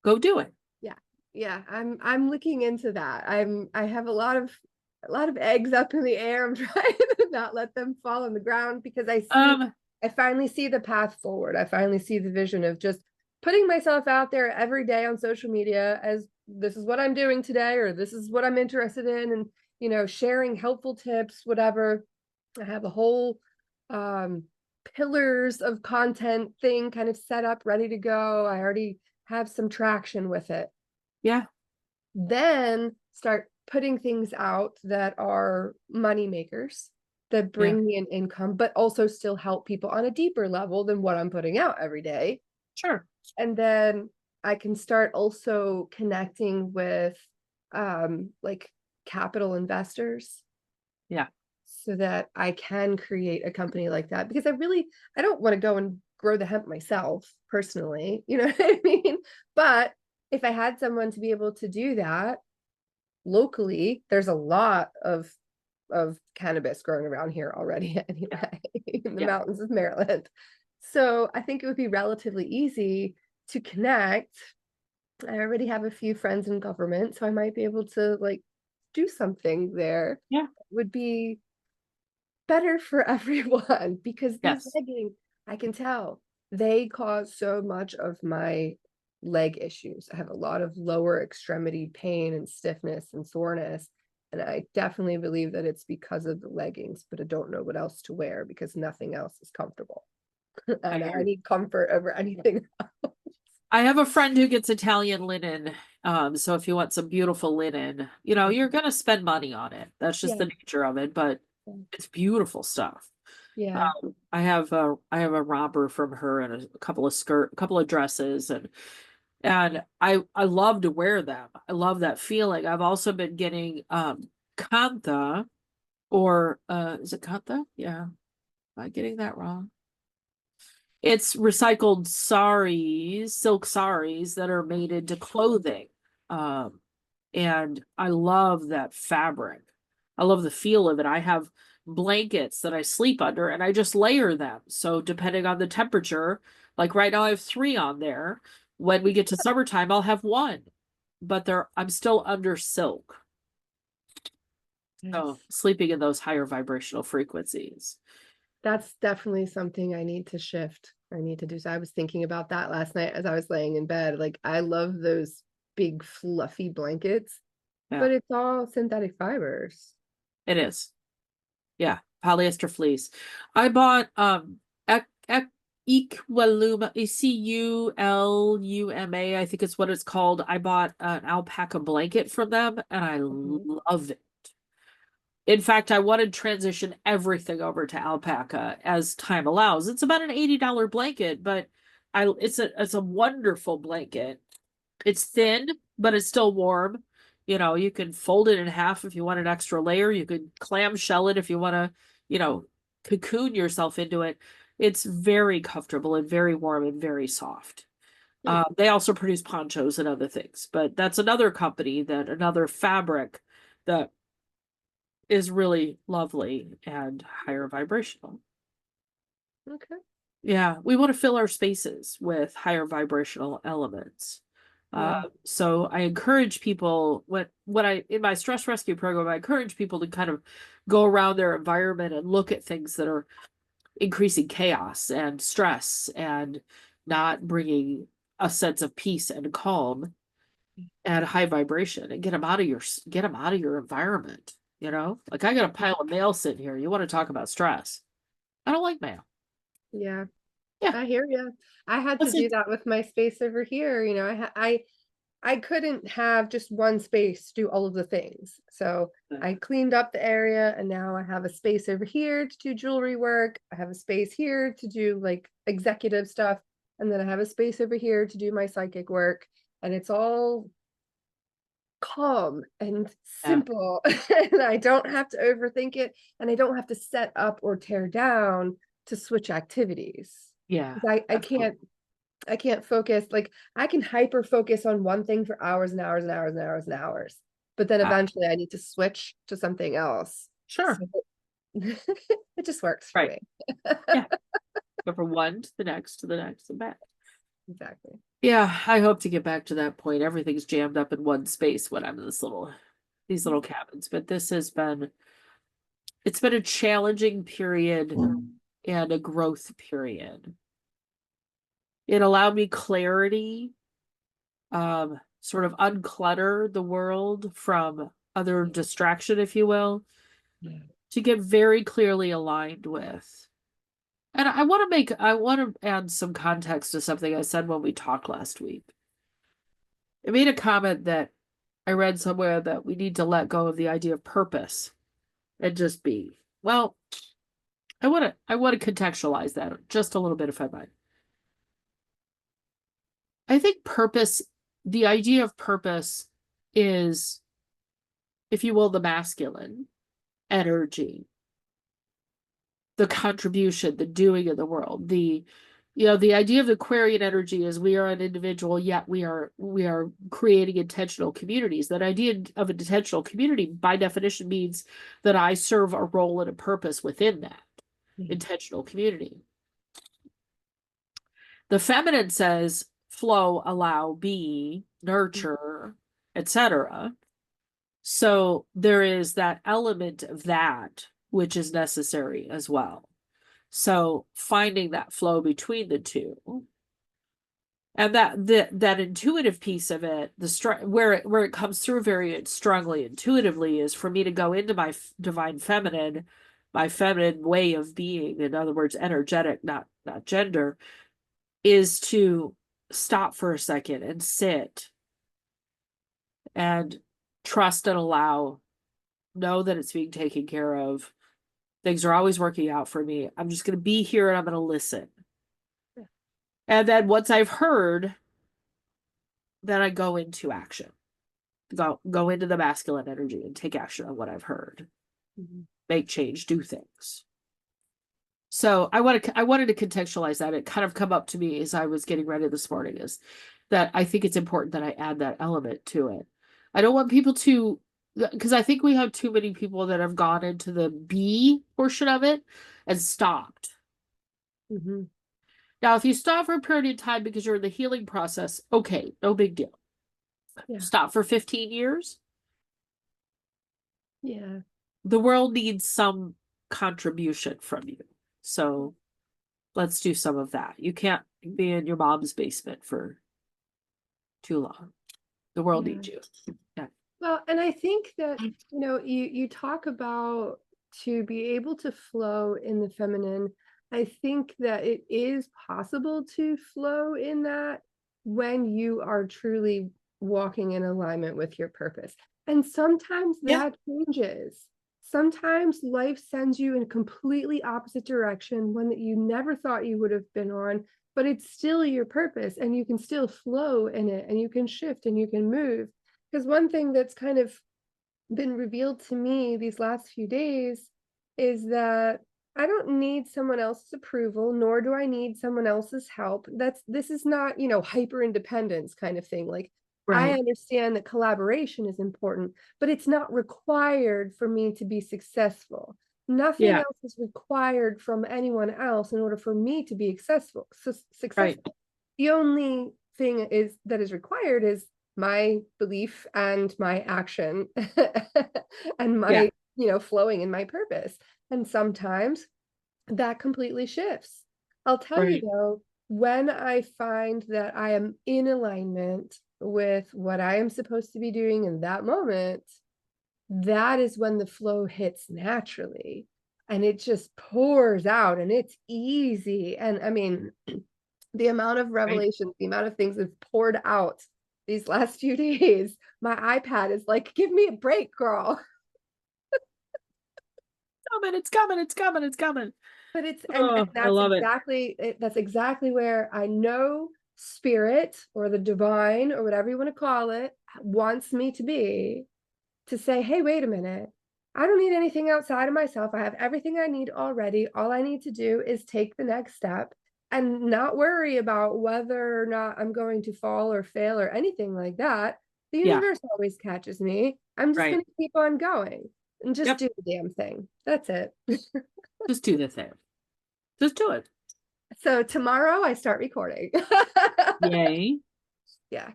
Speaker 1: Go do it.
Speaker 2: Yeah. Yeah, I'm looking into that. I have a lot of eggs up in the air. I'm trying to not let them fall on the ground because
Speaker 1: Um,
Speaker 2: I finally see the path forward. I finally see the vision of just putting myself out there every day on social media as this is what I'm doing today, or this is what I'm interested in, and sharing helpful tips, whatever. I have a whole um pillars of content thing kind of set up, ready to go. I already have some traction with it.
Speaker 1: yeah,
Speaker 2: Then start putting things out that are money makers that
Speaker 1: yeah,
Speaker 2: bring me an income, but also still help people on a deeper level than what I'm putting out every day.
Speaker 1: sure.
Speaker 2: And then I can start also connecting with like capital investors
Speaker 1: Yeah,
Speaker 2: so that I can create a company like that because I don't want to go and grow the hemp myself personally, you know what I mean? But if I had someone to be able to do that locally, there's a lot of cannabis growing around here already
Speaker 1: yeah,
Speaker 2: anyway in the
Speaker 1: yeah,
Speaker 2: mountains of Maryland. So I think it would be relatively easy to connect. I already have a few friends in government, so I might be able to like do something there.
Speaker 1: yeah,
Speaker 2: Would be better for everyone because these
Speaker 1: yes,
Speaker 2: leggings, I can tell they cause so much of my leg issues. I have a lot of lower extremity pain and stiffness and soreness. And I definitely believe that it's because of the leggings, but I don't know what else to wear because nothing else is comfortable.
Speaker 1: I
Speaker 2: And
Speaker 1: hear
Speaker 2: I
Speaker 1: you.
Speaker 2: need comfort over anything.
Speaker 1: I have a friend who gets Italian linen. So if you want some beautiful linen, you're gonna spend money on it. That's just
Speaker 2: Yeah.
Speaker 1: the nature of it, but it's beautiful stuff.
Speaker 2: Yeah.
Speaker 1: I have a romper from her and a couple of dresses, and I love to wear them. I love that feeling. I've also been getting kantha, or is it kantha? Yeah. Am I getting that wrong? It's recycled saris, silk saris that are made into clothing. Um, and I love that fabric. I love the feel of it. I have blankets that I sleep under and I just layer them. So depending on the temperature, like right now I have three on there. When we get to summertime, I'll have one, but I'm still under silk. So
Speaker 2: Nice.
Speaker 1: sleeping in those higher vibrational frequencies.
Speaker 2: That's definitely something I need to shift. I need to do so. I was thinking about that last night as I was laying in bed. Like, I love those big fluffy blankets,
Speaker 1: Yeah,
Speaker 2: but it's all synthetic fibers.
Speaker 1: it is. Yeah, polyester fleece. I bought Equaluma, Eculuma, I think it's what it's called. I bought an alpaca blanket from them and I
Speaker 2: Mhm.
Speaker 1: love it. In fact, I want to transition everything over to alpaca as time allows. It's about an $80 blanket, but it's a wonderful blanket. It's thin, but it's still warm. You can fold it in half if you want an extra layer. You could clamshell it if you want to, you know, cocoon yourself into it. It's very comfortable and very warm and very soft.
Speaker 2: Hmm.
Speaker 1: They also produce ponchos and other things, but that's another fabric that is really lovely and higher vibrational.
Speaker 2: Okay.
Speaker 1: Yeah, we want to fill our spaces with higher vibrational elements.
Speaker 2: Yeah.
Speaker 1: So I encourage people when I in my stress rescue program, I encourage people to kind of go around their environment and look at things that are increasing chaos and stress and not bringing a sense of peace and calm and high vibration and get them out of your environment. Like I got a pile of mail sitting here. You want to talk about stress? I don't like mail.
Speaker 2: Yeah.
Speaker 1: Yeah,
Speaker 2: I hear you. I had to
Speaker 1: that's
Speaker 2: do
Speaker 1: it.
Speaker 2: that with my space over here. I couldn't have just one space do all of the things. So I cleaned up the area and now I have a space over here to do jewelry work. I have a space here to do like executive stuff. And then I have a space over here to do my psychic work. And it's all calm and
Speaker 1: Yeah,
Speaker 2: simple. And I don't have to overthink it. And I don't have to set up or tear down to switch activities.
Speaker 1: yeah,
Speaker 2: 'Cause
Speaker 1: absolutely.
Speaker 2: I can't focus. Like I can hyper focus on one thing for hours and hours and hours and hours and hours. But then
Speaker 1: Ah,
Speaker 2: eventually I need to switch to something else.
Speaker 1: sure.
Speaker 2: So it just works for
Speaker 1: Right.
Speaker 2: me.
Speaker 1: Yeah. Go from one to the next and back.
Speaker 2: Exactly.
Speaker 1: Yeah, I hope to get back to that point. Everything's jammed up in one space when I'm in these little cabins. But it's been a challenging period and a growth period. It allowed me clarity, sort of unclutter the world from other distraction, if you will,
Speaker 2: Yeah.
Speaker 1: to get very clearly aligned with. And I want to add some context to something I said when we talked last week. I made a comment that I read somewhere that we need to let go of the idea of purpose and just be. Well, I want to contextualize that just a little bit if I might. I think the idea of purpose is, if you will, the masculine energy, the contribution, the doing of the world. The idea of Aquarian energy is we are an individual, yet we are creating intentional communities. That idea of an intentional community, by definition, means that I serve a role and a purpose within that intentional community. The feminine says flow, allow, be, nurture, etc. So there is that element of that which is necessary as well. So finding that flow between the two, and that intuitive piece of it, where it comes through very strongly intuitively, is for me to go into my divine feminine, my feminine way of being. In other words, energetic, not gender, is to stop for a second and sit and trust and allow, know that it's being taken care of. Things are always working out for me. I'm just going to be here and I'm going to listen.
Speaker 2: Yeah.
Speaker 1: And then once I've heard, then I go into action. Go into the masculine energy and take action on what I've heard.
Speaker 2: Mm-hmm.
Speaker 1: Make change, do things. So I wanted to contextualize that. It kind of come up to me as I was getting ready this morning, is that I think it's important that I add that element to it. I don't want people to, because I think we have too many people that have gone into the be portion of it and stopped.
Speaker 2: Mm-hmm.
Speaker 1: Now, if you stop for a period of time because you're in the healing process, okay, no big deal.
Speaker 2: Yeah.
Speaker 1: Stop for 15 years.
Speaker 2: Yeah.
Speaker 1: The world needs some contribution from you. So let's do some of that. You can't be in your mom's basement for too long. The world
Speaker 2: Yeah.
Speaker 1: needs you. Yeah.
Speaker 2: Well, and I think that, you talk about to be able to flow in the feminine. I think that it is possible to flow in that when you are truly walking in alignment with your purpose. And sometimes
Speaker 1: Yeah.
Speaker 2: that changes. Sometimes life sends you in a completely opposite direction, one that you never thought you would have been on, but it's still your purpose and you can still flow in it and you can shift and you can move. Because one thing that's kind of been revealed to me these last few days is that I don't need someone else's approval, nor do I need someone else's help. This is not, hyper independence kind of thing. Like, I
Speaker 1: Right.
Speaker 2: understand that collaboration is important, but it's not required for me to be successful. Nothing
Speaker 1: Yeah.
Speaker 2: else is required from anyone else in order for me to be
Speaker 1: Right.
Speaker 2: successful. The only thing that is required is my belief and my action and
Speaker 1: Yeah.
Speaker 2: my, flowing in my purpose. And sometimes that completely shifts. I'll tell you
Speaker 1: Right.
Speaker 2: though, when I find that I am in alignment with what I am supposed to be doing in that moment, that is when the flow hits naturally and it just pours out and it's easy. And I mean, the amount of
Speaker 1: Right.
Speaker 2: revelations, the amount of things that poured out these last few days, my iPad is like, give me a break, girl.
Speaker 1: Coming, it's coming, it's coming, it's coming.
Speaker 2: But it's and
Speaker 1: Oh, I
Speaker 2: that's
Speaker 1: love it.
Speaker 2: exactly that's exactly where I know spirit or the divine or whatever you want to call it wants me to say, hey, wait a minute. I don't need anything outside of myself. I have everything I need already. All I need to do is take the next step and not worry about whether or not I'm going to fall or fail or anything like that. The
Speaker 1: Yeah.
Speaker 2: universe always catches me. I'm just
Speaker 1: Right.
Speaker 2: going to keep on going and just
Speaker 1: Yep.
Speaker 2: do the damn thing. That's it.
Speaker 1: Just do the thing. Just do it.
Speaker 2: So tomorrow I start recording.
Speaker 1: Yay.
Speaker 2: Yeah.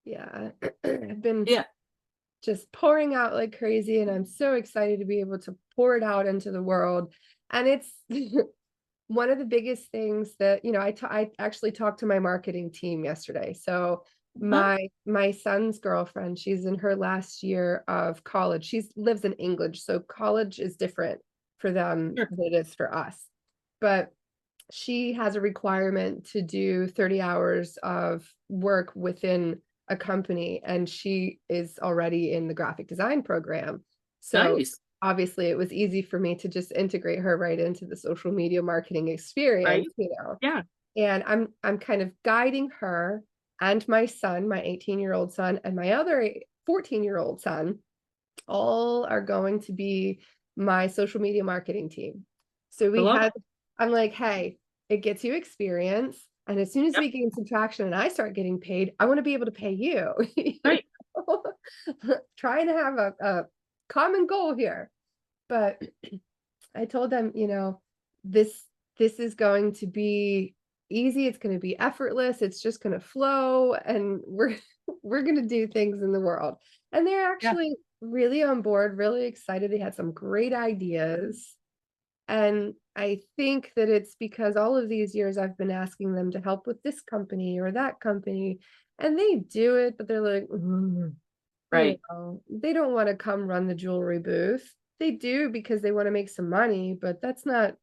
Speaker 2: Yeah. I've been
Speaker 1: Yeah.
Speaker 2: just pouring out like crazy, and I'm so excited to be able to pour it out into the world. And it's one of the biggest things that, I actually talked to my marketing team yesterday. So
Speaker 1: Huh?
Speaker 2: my son's girlfriend, she's in her last year of college. She lives in England, so college is different for them
Speaker 1: Sure.
Speaker 2: than it is for us. But she has a requirement to do 30 hours of work within a company, and she is already in the graphic design program. So
Speaker 1: Nice.
Speaker 2: obviously it was easy for me to just integrate her right into the social media marketing experience,
Speaker 1: Right? Yeah.
Speaker 2: and I'm kind of guiding her and my son, my 18-year-old son, and my other 14-year-old son, all are going to be my social media marketing team. So
Speaker 1: I love it.
Speaker 2: I'm like, hey, it gets you experience. And as soon as
Speaker 1: Yep.
Speaker 2: we gain some traction and I start getting paid, I want to be able to pay you. You
Speaker 1: Right.
Speaker 2: know? Trying to have a common goal here. But I told them, this this is going to be easy. It's going to be effortless. It's just going to flow, and we're going to do things in the world. And they're
Speaker 1: Yeah.
Speaker 2: actually really on board, really excited. They had some great ideas. And I think that it's because all of these years I've been asking them to help with this company or that company, and they do it, but they're like,
Speaker 1: Right.
Speaker 2: they don't want to come run the jewelry booth. They do because they want to make some money, but that's not,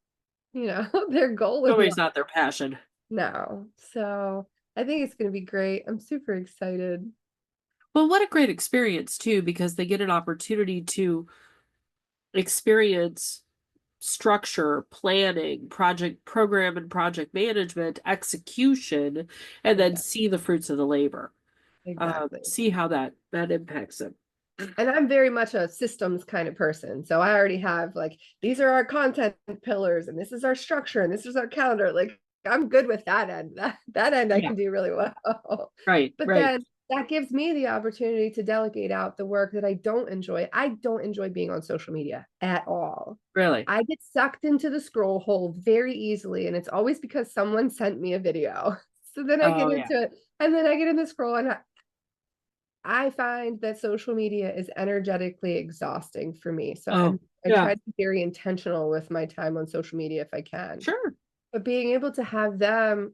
Speaker 2: their goal in
Speaker 1: Always
Speaker 2: life.
Speaker 1: not their passion.
Speaker 2: No. So I think it's going to be great. I'm super excited.
Speaker 1: Well, what a great experience too, because they get an opportunity to experience structure, planning, project program and project management, execution, and then
Speaker 2: Exactly.
Speaker 1: see the fruits of the labor.
Speaker 2: Exactly.
Speaker 1: See how that impacts them.
Speaker 2: And I'm very much a systems kind of person. So I already have like, these are our content pillars, and this is our structure, and this is our calendar. Like, I'm good with that end. That end I
Speaker 1: Yeah.
Speaker 2: can do really well.
Speaker 1: Right.
Speaker 2: But
Speaker 1: Right.
Speaker 2: then that gives me the opportunity to delegate out the work that I don't enjoy. I don't enjoy being on social media at all.
Speaker 1: Really.
Speaker 2: I get sucked into the scroll hole very easily, and it's always because someone sent me a video. So then I get
Speaker 1: Oh yeah.
Speaker 2: into it, and then I get in the scroll, and I find that social media is energetically exhausting for me. So
Speaker 1: Oh
Speaker 2: I
Speaker 1: yeah.
Speaker 2: try to be very intentional with my time on social media if I can.
Speaker 1: Sure.
Speaker 2: But being able to have them,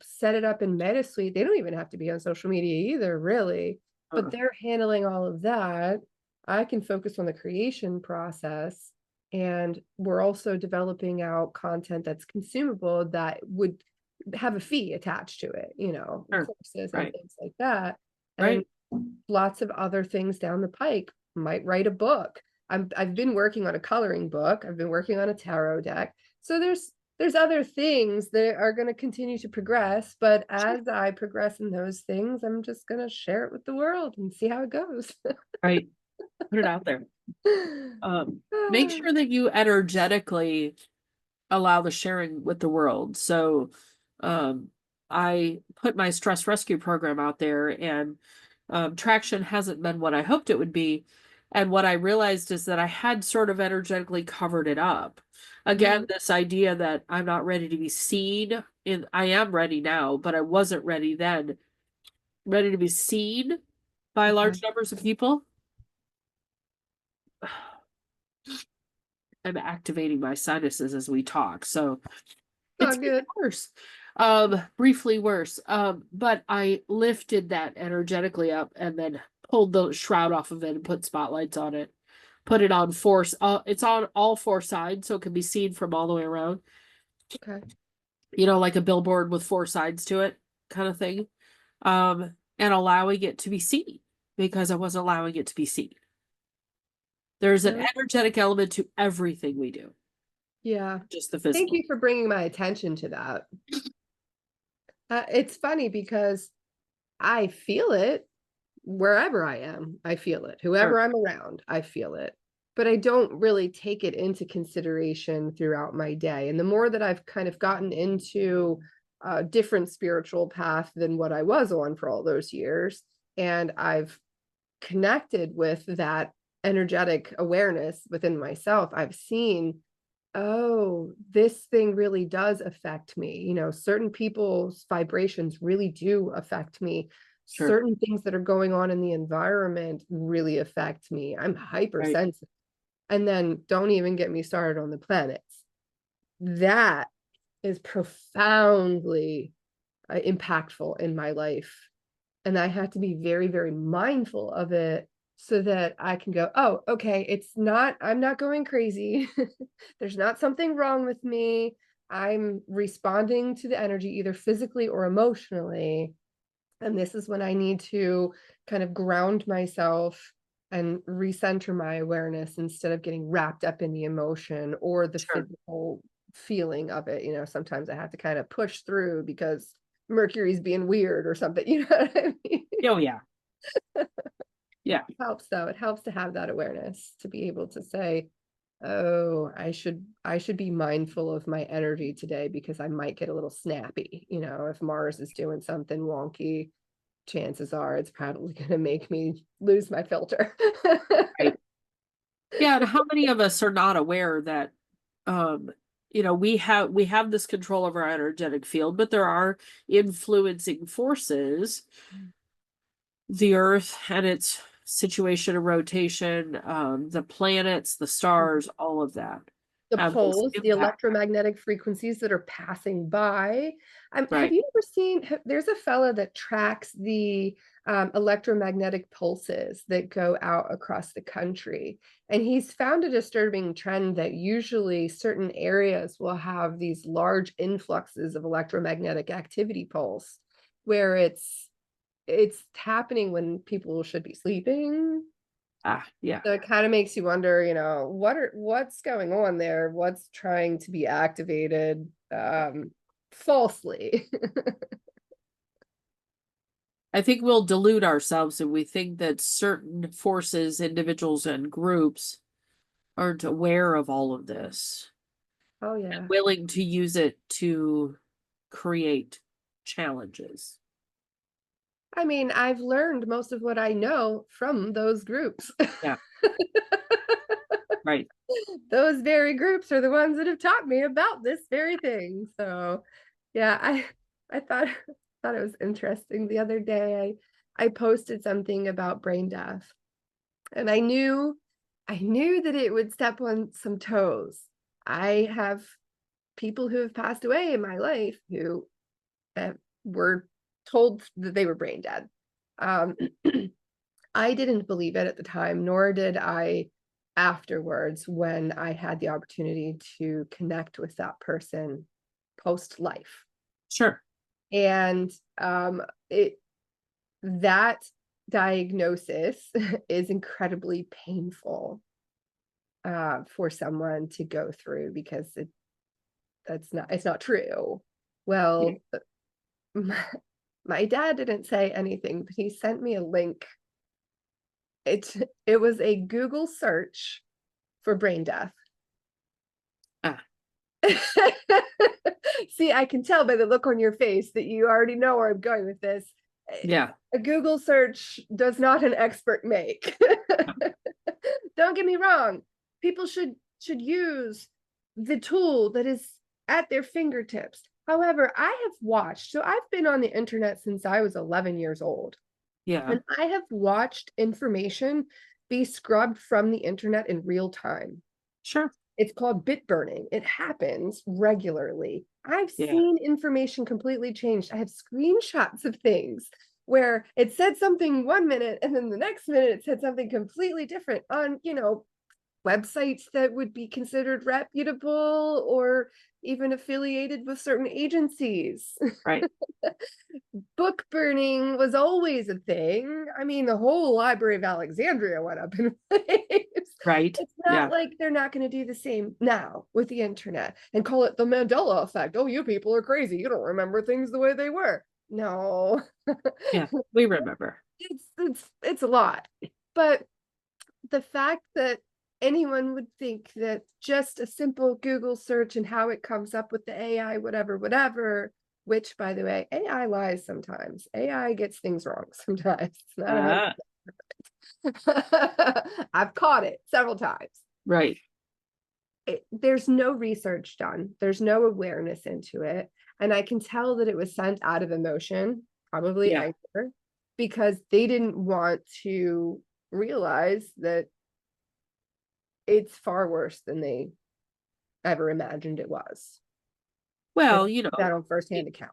Speaker 2: set it up in MetaSuite, they don't even have to be on social media either, really. But
Speaker 1: Uh-uh.
Speaker 2: they're handling all of that. I can focus on the creation process. And we're also developing out content that's consumable that would have a fee attached to it,
Speaker 1: Sure.
Speaker 2: courses and
Speaker 1: Right.
Speaker 2: things like that. And
Speaker 1: Right.
Speaker 2: lots of other things down the pike. Might write a book. I've been working on a coloring book. I've been working on a tarot deck. So there's other things that are going to continue to progress, but
Speaker 1: Sure.
Speaker 2: as I progress in those things, I'm just going to share it with the world and see how it goes.
Speaker 1: Right. Put it out there. Make sure that you energetically allow the sharing with the world. So, um, I put my stress rescue program out there, and traction hasn't been what I hoped it would be. And what I realized is that I had sort of energetically covered it up. Again,
Speaker 2: Mhm.
Speaker 1: this idea that I'm not ready to be seen, and I am ready now, but I wasn't ready then, ready to be seen by
Speaker 2: Okay.
Speaker 1: large numbers of people. I'm activating my sinuses as we talk. So
Speaker 2: Oh,
Speaker 1: it's made
Speaker 2: good.
Speaker 1: it worse. Briefly worse. But I lifted that energetically up and then pulled the shroud off of it and put spotlights on it. Put it on force. It's on all four sides, so it can be seen from all the way around.
Speaker 2: Okay.
Speaker 1: Like a billboard with four sides to it, kind of thing. And allowing it to be seen because I wasn't allowing it to be seen. There's an
Speaker 2: Uh,
Speaker 1: energetic element to everything we do,
Speaker 2: yeah.
Speaker 1: just the
Speaker 2: Thank
Speaker 1: physical.
Speaker 2: you for bringing my attention to that. It's funny because I feel it wherever I am. I feel it.
Speaker 1: Sure.
Speaker 2: Whoever I'm around, I feel it. But I don't really take it into consideration throughout my day. And the more that I've kind of gotten into a different spiritual path than what I was on for all those years, and I've connected with that energetic awareness within myself, I've seen oh, this thing really does affect me. You know, certain people's vibrations really do affect me.
Speaker 1: Sure.
Speaker 2: Certain things that are going on in the environment really affect me. I'm
Speaker 1: Right.
Speaker 2: hypersensitive. And then don't even get me started on the planets. That is profoundly impactful in my life. And I have to be very, very mindful of it so that I can go, oh, okay, I'm not going crazy. There's not something wrong with me. I'm responding to the energy either physically or emotionally. And this is when I need to kind of ground myself and recenter my awareness instead of getting wrapped up in the emotion or the
Speaker 1: Sure.
Speaker 2: physical feeling of it. You know, sometimes I have to kind of push through because Mercury's being weird or something. You know what I mean?
Speaker 1: Oh yeah. Yeah.
Speaker 2: It helps though. It helps to have that awareness to be able to say, oh, I should be mindful of my energy today because I might get a little snappy. You know, if Mars is doing something wonky, chances are it's probably going to make me lose my filter.
Speaker 1: Right. Yeah, and how many of us are not aware that um we have this control over our energetic field, but there are influencing forces, the earth and its situation of rotation, the planets, the stars, all of that
Speaker 2: The
Speaker 1: have this
Speaker 2: poles, the
Speaker 1: impact.
Speaker 2: electromagnetic frequencies that are passing by. Have
Speaker 1: Right.
Speaker 2: you ever seen, there's a fella that tracks the electromagnetic pulses that go out across the country. And he's found a disturbing trend that usually certain areas will have these large influxes of electromagnetic activity pulse, where it's happening when people should be sleeping.
Speaker 1: Yeah.
Speaker 2: So it kind of makes you wonder, you know, what's going on there? What's trying to be activated falsely?
Speaker 1: I think we'll delude ourselves if we think that certain forces, individuals, and groups aren't aware of all of this
Speaker 2: Oh
Speaker 1: and
Speaker 2: yeah.
Speaker 1: willing to use it to create challenges.
Speaker 2: I mean, I've learned most of what I know from those groups.
Speaker 1: Yeah, right.
Speaker 2: Those very groups are the ones that have taught me about this very thing. So, yeah, I thought it was interesting. The other day I posted something about brain death, and I knew that it would step on some toes. I have people who have passed away in my life who uh, were told that they were brain dead. Um, I didn't believe it at the time, nor did I afterwards when I had the opportunity to connect with that person post life.
Speaker 1: Sure.
Speaker 2: And it that diagnosis is incredibly painful for someone to go through because it's not true.
Speaker 1: Yeah.
Speaker 2: Well, my dad didn't say anything, but he sent me a link. It it was a Google search for brain death.
Speaker 1: Ah,
Speaker 2: See, I can tell by the look on your face that you already know where I'm going with this.
Speaker 1: yeah.
Speaker 2: A Google search does not an expert make. Don't get me wrong. People should use the tool that is at their fingertips. However, I have watched, so I've been on the internet since I was 11 years old,
Speaker 1: Yeah.
Speaker 2: and I have watched information be scrubbed from the internet in real time.
Speaker 1: Sure.
Speaker 2: It's called bit burning. It happens regularly. I've
Speaker 1: Yeah.
Speaker 2: seen information completely changed. I have screenshots of things where it said something 1 minute and then the next minute it said something completely different on, you know, websites that would be considered reputable or even affiliated with certain agencies.
Speaker 1: Right.
Speaker 2: Book burning was always a thing. I mean, the whole Library of Alexandria went up in flames.
Speaker 1: Right.
Speaker 2: It's not
Speaker 1: Yeah.
Speaker 2: like they're not going to do the same now with the internet and call it the Mandela effect. Oh, you people are crazy. You don't remember things the way they were. No,
Speaker 1: Yeah. We remember.
Speaker 2: it's a lot. But the fact that anyone would think that just a simple Google search and how it comes up with the AI, whatever, which by the way, AI lies sometimes. AI gets things wrong sometimes. It's not 100.
Speaker 1: Ah,
Speaker 2: I've caught it several times.
Speaker 1: right.
Speaker 2: there's no research done. There's no awareness into it. And I can tell that it was sent out of emotion, probably
Speaker 1: Yeah.
Speaker 2: anger, because they didn't want to realize that it's far worse than they ever imagined it was. And
Speaker 1: Well,
Speaker 2: that on firsthand account.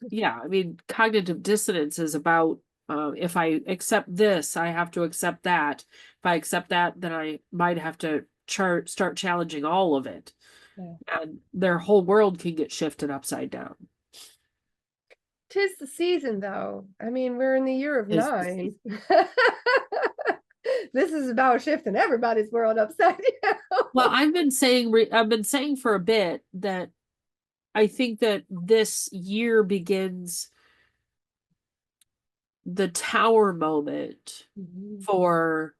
Speaker 1: yeah, I mean, cognitive dissonance is about if I accept this, I have to accept that. If I accept that, then I might have to start challenging all of it.
Speaker 2: Yeah.
Speaker 1: And their whole world can get shifted upside down.
Speaker 2: 'Tis the season, though. I mean, we're in the year of
Speaker 1: Is
Speaker 2: nine. This is about shifting everybody's world upside down.
Speaker 1: well, I've been saying for a bit that I think that this year begins the tower moment
Speaker 2: Mhm.
Speaker 1: for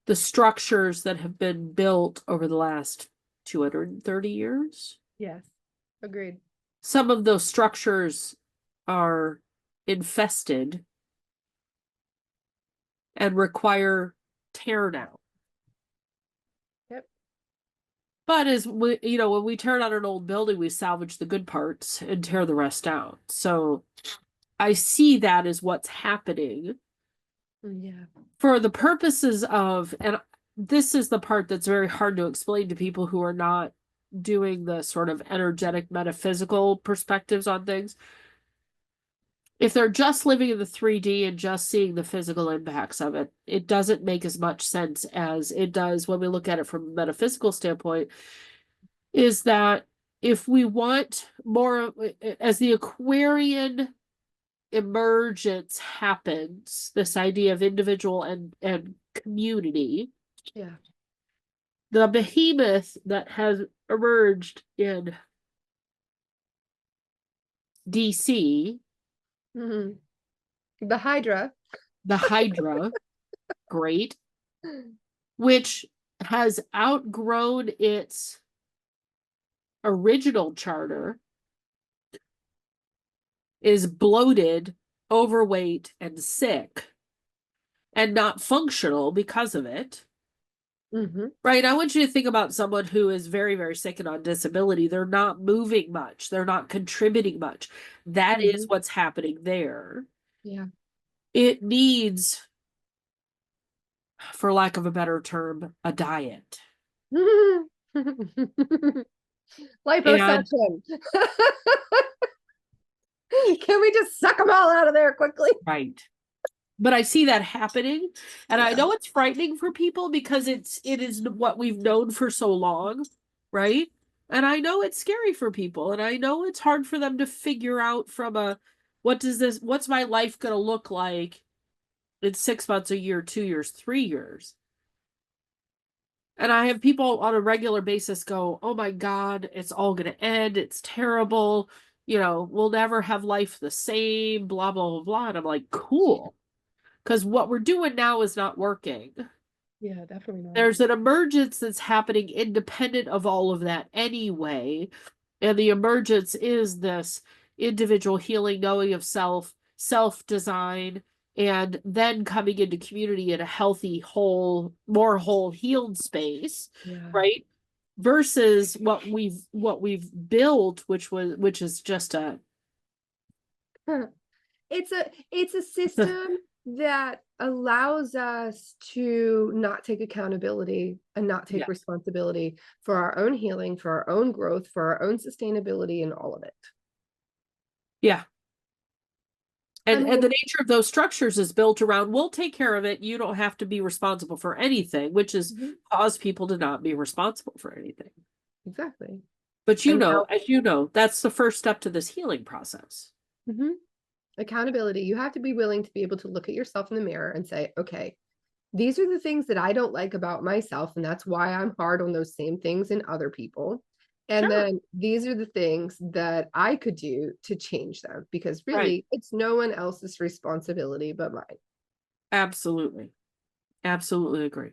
Speaker 1: the structures that have been built over the last 230 years.
Speaker 2: Yes, agreed.
Speaker 1: Some of those structures are infested and require tear down.
Speaker 2: Yep.
Speaker 1: But as we, when we tear down an old building, we salvage the good parts and tear the rest down. So I see that as what's happening
Speaker 2: Yeah.
Speaker 1: for the purposes of, and this is the part that's very hard to explain to people who are not doing the sort of energetic metaphysical perspectives on things. If they're just living in the 3D and just seeing the physical impacts of it, it doesn't make as much sense as it does when we look at it from a metaphysical standpoint. Is that if we want more, as the Aquarian emergence happens, this idea of individual and community,
Speaker 2: Yeah.
Speaker 1: the behemoth that has emerged in DC,
Speaker 2: Mhm. The Hydra.
Speaker 1: the Hydra, great, which has outgrown its original charter, is bloated, overweight, and sick, and not functional because of it.
Speaker 2: Mhm.
Speaker 1: Right. I want you to think about someone who is very, very sick and on disability. They're not moving much. They're not contributing much. That is
Speaker 2: Mhm.
Speaker 1: what's happening there.
Speaker 2: Yeah.
Speaker 1: It needs, for lack of a better term, a diet. And
Speaker 2: Liposuction. Can we just suck them all out of there quickly?
Speaker 1: right. But I see that happening. And I
Speaker 2: Yeah.
Speaker 1: know it's frightening for people because it is what we've known for so long, right? And I know it's scary for people. And I know it's hard for them to figure out from what's my life gonna look like in 6 months, a year, 2 years, 3 years. And I have people on a regular basis go, oh my God, it's all going to end. It's terrible. We'll never have life the same, blah, blah, blah, blah. And I'm like, cool. Because what we're doing now is not working.
Speaker 2: Yeah, definitely not.
Speaker 1: There's an emergence that's happening independent of all of that anyway. And the emergence is this individual healing, knowing of self design, and then coming into community in a healthy, whole, more whole, healed space,
Speaker 2: Yeah.
Speaker 1: right? Versus what we've built, which is just a
Speaker 2: It's a system that allows us to not take accountability and not take
Speaker 1: yeah,
Speaker 2: responsibility for our own healing, for our own growth, for our own sustainability, and all of it.
Speaker 1: yeah.
Speaker 2: I
Speaker 1: And the
Speaker 2: mean,
Speaker 1: nature of those structures is built around, we'll take care of it. You don't have to be responsible for anything, which is
Speaker 2: mhm,
Speaker 1: cause people to not be responsible for anything.
Speaker 2: exactly.
Speaker 1: But
Speaker 2: And now,
Speaker 1: as you know, that's the first step to this healing process.
Speaker 2: mhm, accountability. You have to be willing to be able to look at yourself in the mirror and say, okay, these are the things that I don't like about myself. And that's why I'm hard on those same things in other people. And
Speaker 1: Sure.
Speaker 2: then these are the things that I could do to change them because
Speaker 1: Right.
Speaker 2: really it's no one else's responsibility but mine.
Speaker 1: Absolutely. Absolutely agree.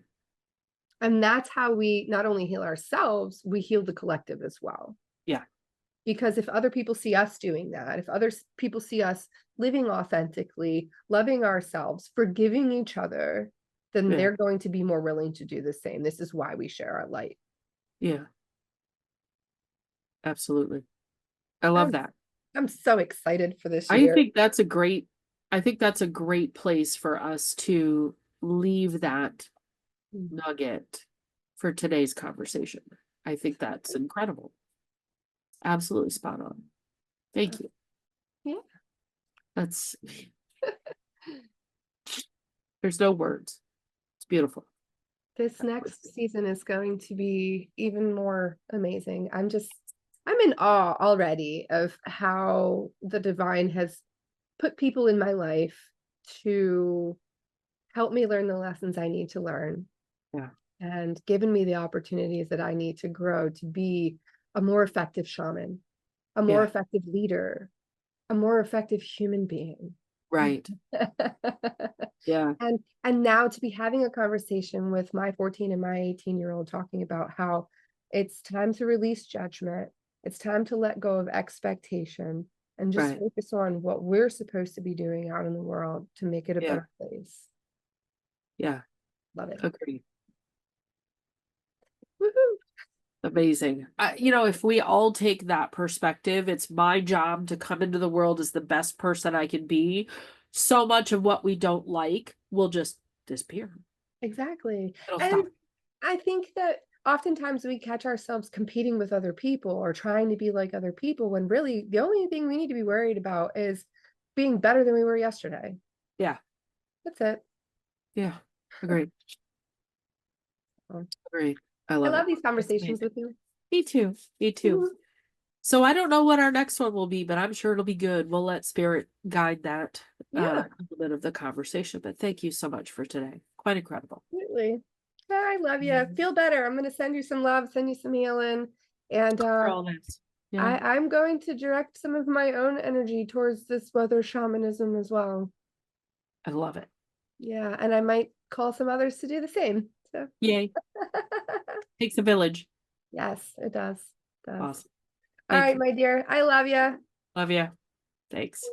Speaker 2: And that's how we not only heal ourselves, we heal the collective as well.
Speaker 1: Yeah.
Speaker 2: Because if other people see us doing that, if other people see us living authentically, loving ourselves, forgiving each other, then
Speaker 1: Yeah.
Speaker 2: they're going to be more willing to do the same. This is why we share our light.
Speaker 1: Yeah, absolutely. I love
Speaker 2: I'm
Speaker 1: that.
Speaker 2: I'm so excited for this
Speaker 1: I
Speaker 2: year.
Speaker 1: think that's a great, I think that's a great place for us to leave that nugget for today's conversation. I think that's incredible. Absolutely spot on. Thank you.
Speaker 2: Yeah.
Speaker 1: That's, there's no words. It's beautiful.
Speaker 2: This next season is going to be even more amazing. I'm in awe already of how the divine has put people in my life to help me learn the lessons I need to learn
Speaker 1: Yeah.
Speaker 2: and given me the opportunities that I need to grow to be a more effective shaman, a more
Speaker 1: Yeah.
Speaker 2: effective leader, a more effective human being.
Speaker 1: Right. Yeah.
Speaker 2: And now to be having a conversation with my 14 and my 18-year-old talking about how it's time to release judgment, it's time to let go of expectation and just
Speaker 1: Right.
Speaker 2: focus on what we're supposed to be doing out in the world to make it a
Speaker 1: Yeah.
Speaker 2: better place.
Speaker 1: Yeah.
Speaker 2: Love it.
Speaker 1: Agreed.
Speaker 2: Woohoo.
Speaker 1: Amazing. If we all take that perspective, it's my job to come into the world as the best person I can be. So much of what we don't like will just disappear.
Speaker 2: Exactly.
Speaker 1: It'll
Speaker 2: And
Speaker 1: stop.
Speaker 2: I think that oftentimes we catch ourselves competing with other people or trying to be like other people when really the only thing we need to be worried about is being better than we were yesterday.
Speaker 1: Yeah.
Speaker 2: That's it.
Speaker 1: Yeah. Agreed.
Speaker 2: So,
Speaker 1: Agreed. I
Speaker 2: I
Speaker 1: love
Speaker 2: love
Speaker 1: it.
Speaker 2: these
Speaker 1: It's
Speaker 2: conversations
Speaker 1: amazing.
Speaker 2: with you.
Speaker 1: Me too. Me too. So I don't know what our next one will be, but I'm sure it'll be good. We'll let spirit guide that
Speaker 2: Yeah,
Speaker 1: a little bit of the conversation. But thank you so much for today. Quite incredible.
Speaker 2: absolutely. I love you. Feel better. I'm going to send you some love, send you some healing. And
Speaker 1: For all this. Yeah.
Speaker 2: I'm going to direct some of my own energy towards this weather shamanism as well.
Speaker 1: I love it.
Speaker 2: Yeah, and I might call some others to do the same. So
Speaker 1: Yay. Takes a village.
Speaker 2: yes, it does. It does.
Speaker 1: Awesome.
Speaker 2: All
Speaker 1: Thank
Speaker 2: right,
Speaker 1: you.
Speaker 2: my dear. I love you.
Speaker 1: Love you. Thanks.